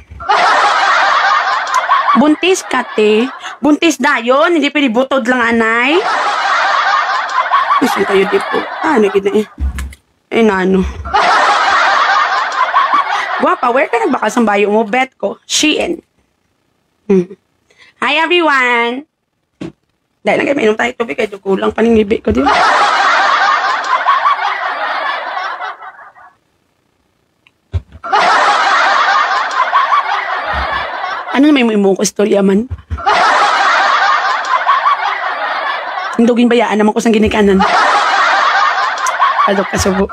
Buntis kate. Buntis dayon. Hindi pwede butod lang anay. Masin tayo di po. Nagkita eh. Eh, nano. Guwapa, where ka nagbakal sa bayo mo? Bet ko. Shein. Hi, everyone. Dahil lang kayo, mainom tayo tubig. Kaya kulang pa ng libi ko din. Ano may mo ko istorya man? Hindugin bayaan naman ko sa ginikanan. Alok kasubo.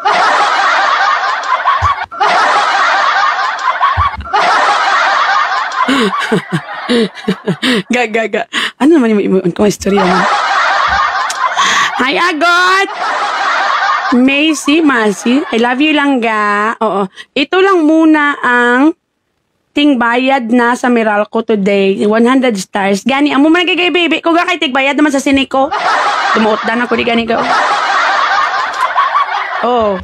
Gaga. Ano naman yung imuon ko istorya man? Hi, Agot! Macy, I love you lang ga. Oo. Ito lang muna ang bayad na sa Meralco today. 100 stars. Gani, amo man nagigay baby. Kung kay tigbayad naman sa siniko. Dumuotdan ako di gani ka. Oh.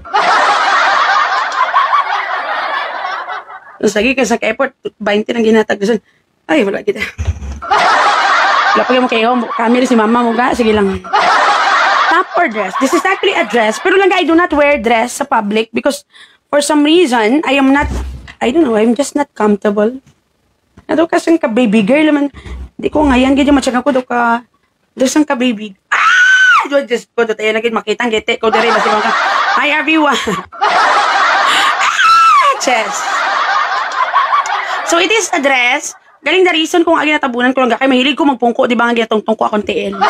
Sige ka sa airport, 20 nang ginatag. Ay, wala kita. Wala pa mo kayo. Camille, si mama mo ga. Sige lang. Top or dress? This is actually a dress. Pero lang I do not wear dress sa public because for some reason, I don't know, I'm just not comfortable. Ano kasang ka baby girl naman. Di ko ngayon, ganyan matyaga ko do ka. Dasang ka baby. Do just ko do tayo naging makita ang gete ko dere basi mga. Hi everyone. Chess. So it is a dress. Galing the reason kung agi natabunan ko lang kay mahilig ko magpungko, di ba nga ginatungtong ko akong TL.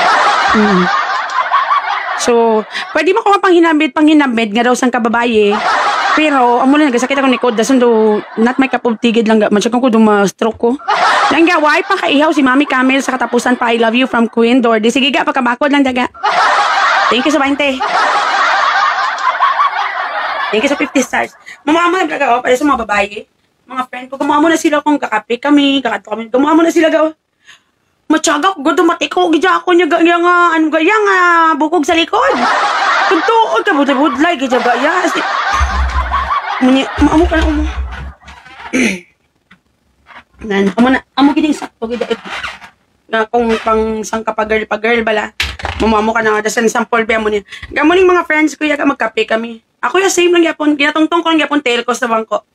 So, pwede mo ko panghinambit nga daw sang kababaye. Pero, amo lang, nagasakit ako ni Code. Dasan do, not my cup of tigid lang. Masyag ko stroke ko. Langga, why pa kaihaw si Mami Camille sa katapusan pa I love you from Queen Dordy. Sige ga, pagkabakod lang daga. Thank you sa 20. Thank you sa 50 stars. Mamama lang daga, para sa mga babae. Mga friend ko, gumawa mo na sila kung kakape kami, gumawa mo na sila ga. Matyaga ko, dumati ko, gidya ako niya nga, ano gaya nga, bukog sa likod. Tuntuod ka, budlay, gidya gaya. Amo ka na umo. Amo gining sakto gid na kung pang sang ka pa girl bala. Mamamo ka na dasan sample ba mo niya. Gamuning mga friends ko yaga magkape kami. Ako ya same lang yapon, ginatungtong ko lang yapon tail ko sa bangko.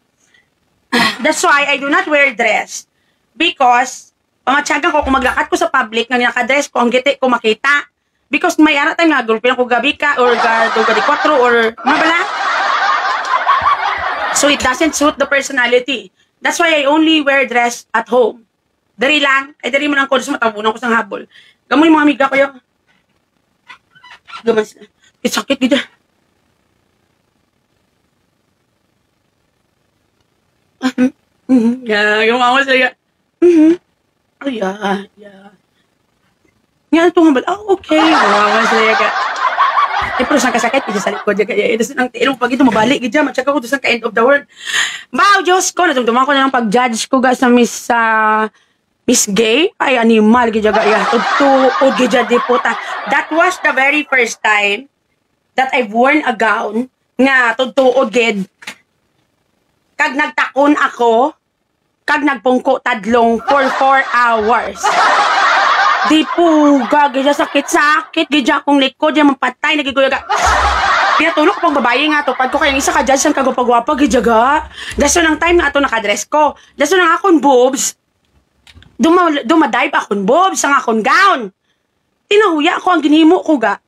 That's why I do not wear dress because pamatyagan ko kung maglakad ko sa public nga naka-dress ko ang giti ko makita. Because may ara time nga girlfriend ko gabi ka or gadi 4 or mabala. So it doesn't suit the personality. That's why I only wear dress at home. Dari lang. Ay, dari mo lang ko. Tapos matabunan ko sa habol. Gamoy mga amiga ko yun. Gaman sila. Sakit gida. Yung mga sila. Oh, yeah. Nga ito habol. Oh, okay. Mga sila. Eh, pero saan kasakit, isa sa likod, kaya ito nang tiilong pag ito mabalik, gidya, matsaka ko ito sa ka-end of the world. Bao, Diyos ko, natungtuman ko na ng pag-judge ko ga sa Miss Gay, ay animal, gidya ga, iya, tutuod, gidya, di puta. That was the very first time that I've worn a gown nga tutuod gid kag nagtakon ako kag nagpungko tadlong for 4 hours. Di po gagaya sakit gid akong likod yung mapatay nagiguyaga. Pinatulog pang babae nga tupad ko kaya isa ka judge sang kagwapa-gwapa gid jaga. Daso nang time nga ato nakadress ko. Daso nang akon boobs. Dumadive akon boobs sang akon gown. Tinahuya ko ang ginhimo ko ga.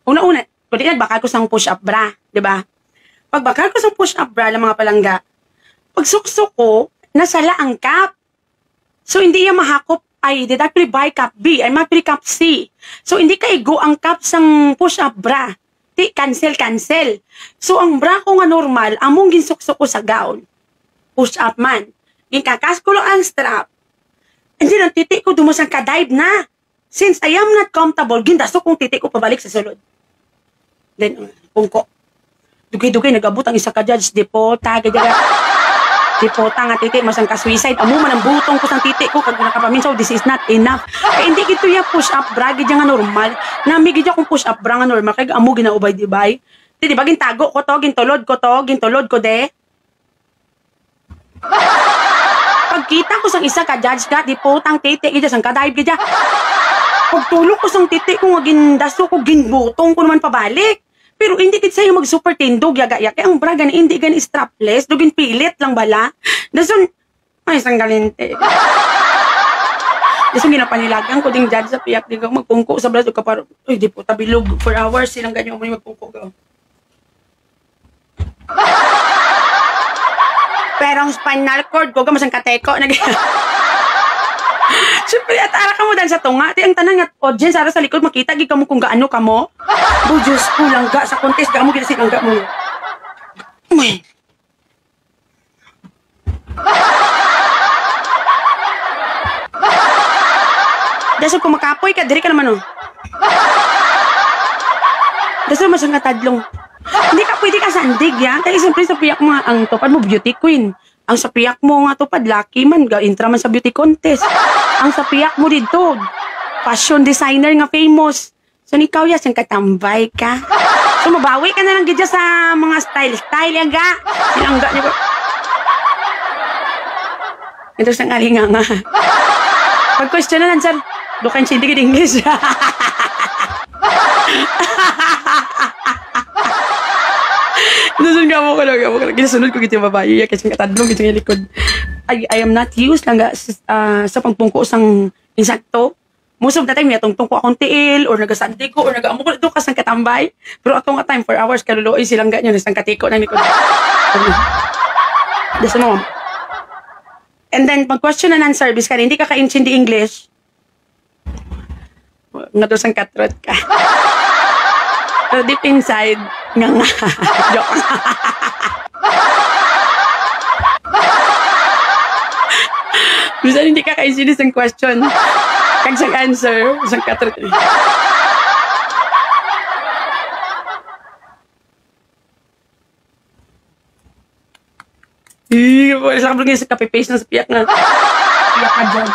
Una-una, kundi nagbakal ko sang push-up bra, di ba? Pagbakal ko sang push-up bra ng mga palangga, pagsuksok ko, nasala ang cap. So, hindi yan mahakop, did actually buy cap B, I'm actually cap C. So, hindi kaigo ang cap sang push-up bra. Di, cancel. So, ang bra ko nga normal, among ginsuksok ko sa gown. Push-up man. Ginkakas ko lang ang strap. And then, ang titik ko dumasang ka-dive na. Since I am not comfortable, gindasok kong titik ko pabalik sa sulod. Then, pungko. Dugay-dugay, nag-abot ang isa ka judge, dipota, gaya. Dipota nga titik, masang ka-suicide. Amo man ang butong ko sang titik ko, kag nakapaminsaw, this is not enough. Kaya hindi gito ya push-up bra, gid nga normal. Nami gid akong push-up bra nga normal, kaya amo ginaubay, di ba? Di ba, gintago ko to, gintulod ko de. Pagkita ko sang isa ka judge ka, dipotang titik, gid sang ka-dive, gid. Pagtulog ko sang titik ko nga gindaso ko, ginbutong ko naman pabalik. Pero hindi gid sa'yo mag-super tindog, yaga-yaga. Kaya ang braga na hindi gan strapless, dugin pilit lang bala. Dason, ay, isang galente. Dason ginapanilagan ko ding judge sa piyak, di ka magpungko sa braso ka parang, uy, di po, tabilog for hours, silang ganyan mo magpungko ka. Pero ang spinal cord ko, gamasang kateko, siyempre, atara ka mo dahil sa tunga. Ang tanan nga, audience, ara sa likod, makita, gig ka mo kung gaano ka mo. Oh, Diyos ko, langga sa contest, gaano kita langga mo. Uy. Dasal kung makapoy ka, diri ka naman, oh. Dasal masang katadlong. Hindi ka pwede ka sandig, yan. Kaya siyempre, sa piyak mo, ang tupad mo, beauty queen. Ang sa piyak mo nga tupad, lucky man, intra man sa beauty contest. Ang sa piyak mo dito, fashion designer nga famous. So, ikaw ya, siyang katambay ka. So, mabawi ka na lang gidya sa mga style, yaga. Sinangga niyo ba? Ito siyang alinga nga. Pag-question na lang, sir, dukan siya hindi English. Nasun ka mo ko lang. Ginasunod ko gito yung babae. Kasi katadlong gito yung likod. I am not used lang sa pagpungko sang insakto. Most of the time, tungtong ko akong tiil, or nagasandi ko, or nag-amo ko ito kasang katambay. Pero atong time, 4 hours, kaluluoy silang ganyan, isang katiko ng likod. That's mo. And then, pag question and answer, bis ka hindi ka ka-intindi English, nga doon sang katrot ka. So, deep inside, nga. Joke. Bisa hindi ka kaintindi sang question. Kag sang answer, sang katrot. Isa ka blogin sa copy-paste na sa piyak na dyan.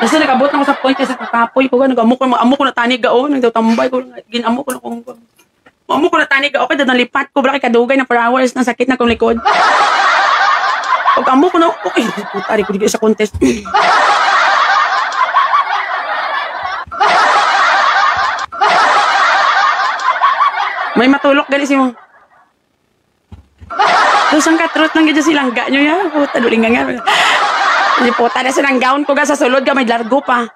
Kasi nag-abot na ko sa point kasi kakapoy ko, nag-amo ko na tanig gao, nagtatambay ko, ginamo ko na kung amo ko na tanig gao, kaya nalipat ko, bala kay kadugay na 4 hours, na sakit na kong likod. Pag amo ko na, okay, putari ko dito sa contest. May matulok gali si mo. Tapos ang katrot lang gaya silang ga nyo ya. Puta, duling nga nga. Hindi puta na silang gown ko ga sa sulod ga may largo pa.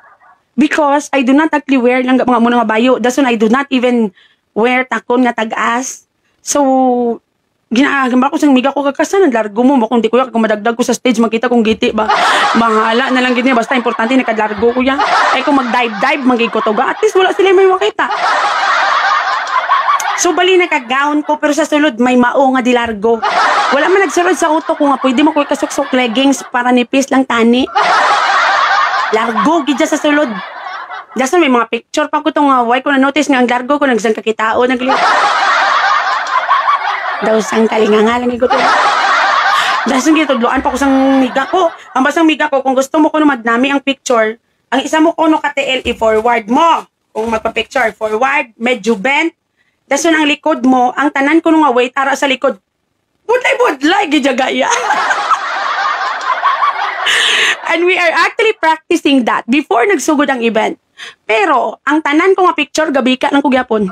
Because I do not actually wear lang mga muna nga bayo. Dason I do not even wear takon nga tag-as. So, ginagamba ko sang miga ko kakasan. Largo mo. Kung di ko ya, kung madagdag ko sa stage, makita kong giti ba. Mahala na lang gini. Basta importante nakadlargo ko ya. Ay kung mag-dive, magiging ko to ga. At least wala sila may makita. So, bali naka-gown ko, pero sa sulod, may mao nga di largo. Wala man nagsulod sa utok ko nga, pwede mo ko ikasuksok leggings para nipis lang tani. Largo, gidya sa sulod. Dasan may mga picture pa ko itong why ko na-notice nga ang largo ko, nagsang kakitao, daw sang kalingangalan ko ito. Dasan gitudloan pa ko sang miga ko. Ang basang miga ko, kung gusto mo ko na madnami ang picture, ang isa mo ko no ka-TL, i-forward mo. Kung magpa-picture, forward, medyo bent, Dason ang likod mo, ang tanan ko nga wait ara sa likod. Budlay gijagaya. And we are actually practicing that before nagsugod ang event. Pero ang tanan ko nga picture gabi ka lang ko gyapon.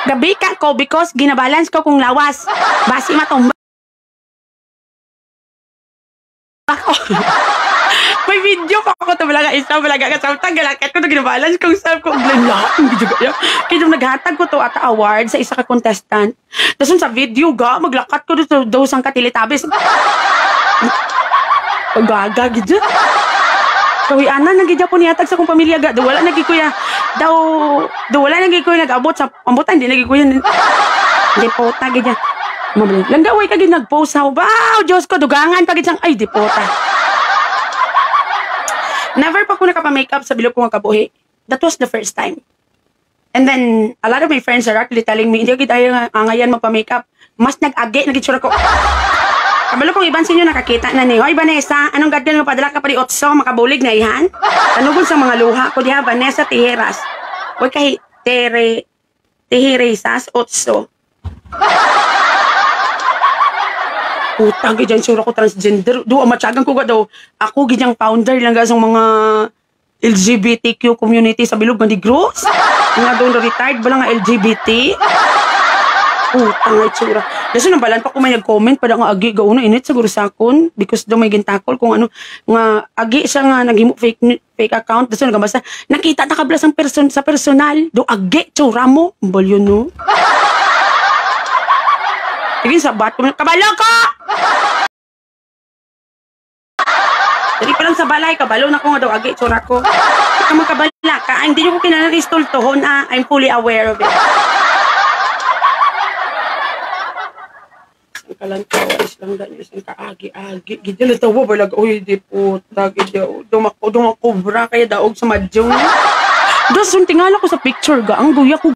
Gabi ka ko because ginabalance ko kung lawas. Basi matomba ako. May video pa ako ito balaga kasamtang galakat ko na ginabalance kung saan ko blanyak. Kaya naghatag ko to at award sa isa ka contestant. Tapos sa video maglakat ko dito daw sang katilitabis. Gaga gitu. Kawianan nagidya po niyatag sa kong pamilya ga. Wala nagi kuya. Wala nagi kuya nag-abot sa ambutan. Di nagi kuya. Di po tagid niya. Langgaway kagid nag-post ha. Wow, Diyos ko, dugangan kagid sang, ay, di pota. Never pa ko nakapa-makeup sa bilog ko nga kabuhi. That was the first time. And then, a lot of my friends are actually telling me, hindi kagid ayaw ngayon magpa-makeup. Mas nag-agi, nagitsura ko. Kabalo kong iban sa inyo nakakita na niyo. Hoy, Vanessa, anong gadgan mo padala ka pa di otso, makabulig na ihan? Anugon sa mga luha ko diha, Vanessa Tijeras. Hoy, kay Tijeresas, otso. Utang gidyan sura ko transgender. Do matyagan ko ga daw. Ako gidyang founder lang gasang mga LGBTQ community sa Bilog Mandigros. Nga doon retired ba lang nga LGBT? Utang ay tsura. Kasi nang balan pa ko may nag-comment pa nga agi gauna init siguro sa akon because daw may gintakol kung ano nga agi siya nga naghimo fake account. Kasi nagabasa nakita nakablas ang sa personal. Do agi tsura mo. Balyon no. Sige, sabat ko. Kabalo ko! Dali pa lang sa balay, kabalo na ko nga daw agi, tsura ko. Ika magkabala ka, hindi nyo ko kinanaristol tohon, I'm fully aware of it. Isang kalantawa, isang daan, isang kaagi-agi. Gidya na tawa, balag, uy, di puta, gidya, dumakobra, kaya daog sa madyong. Dos, tingala ko sa picture ga, ang guya ko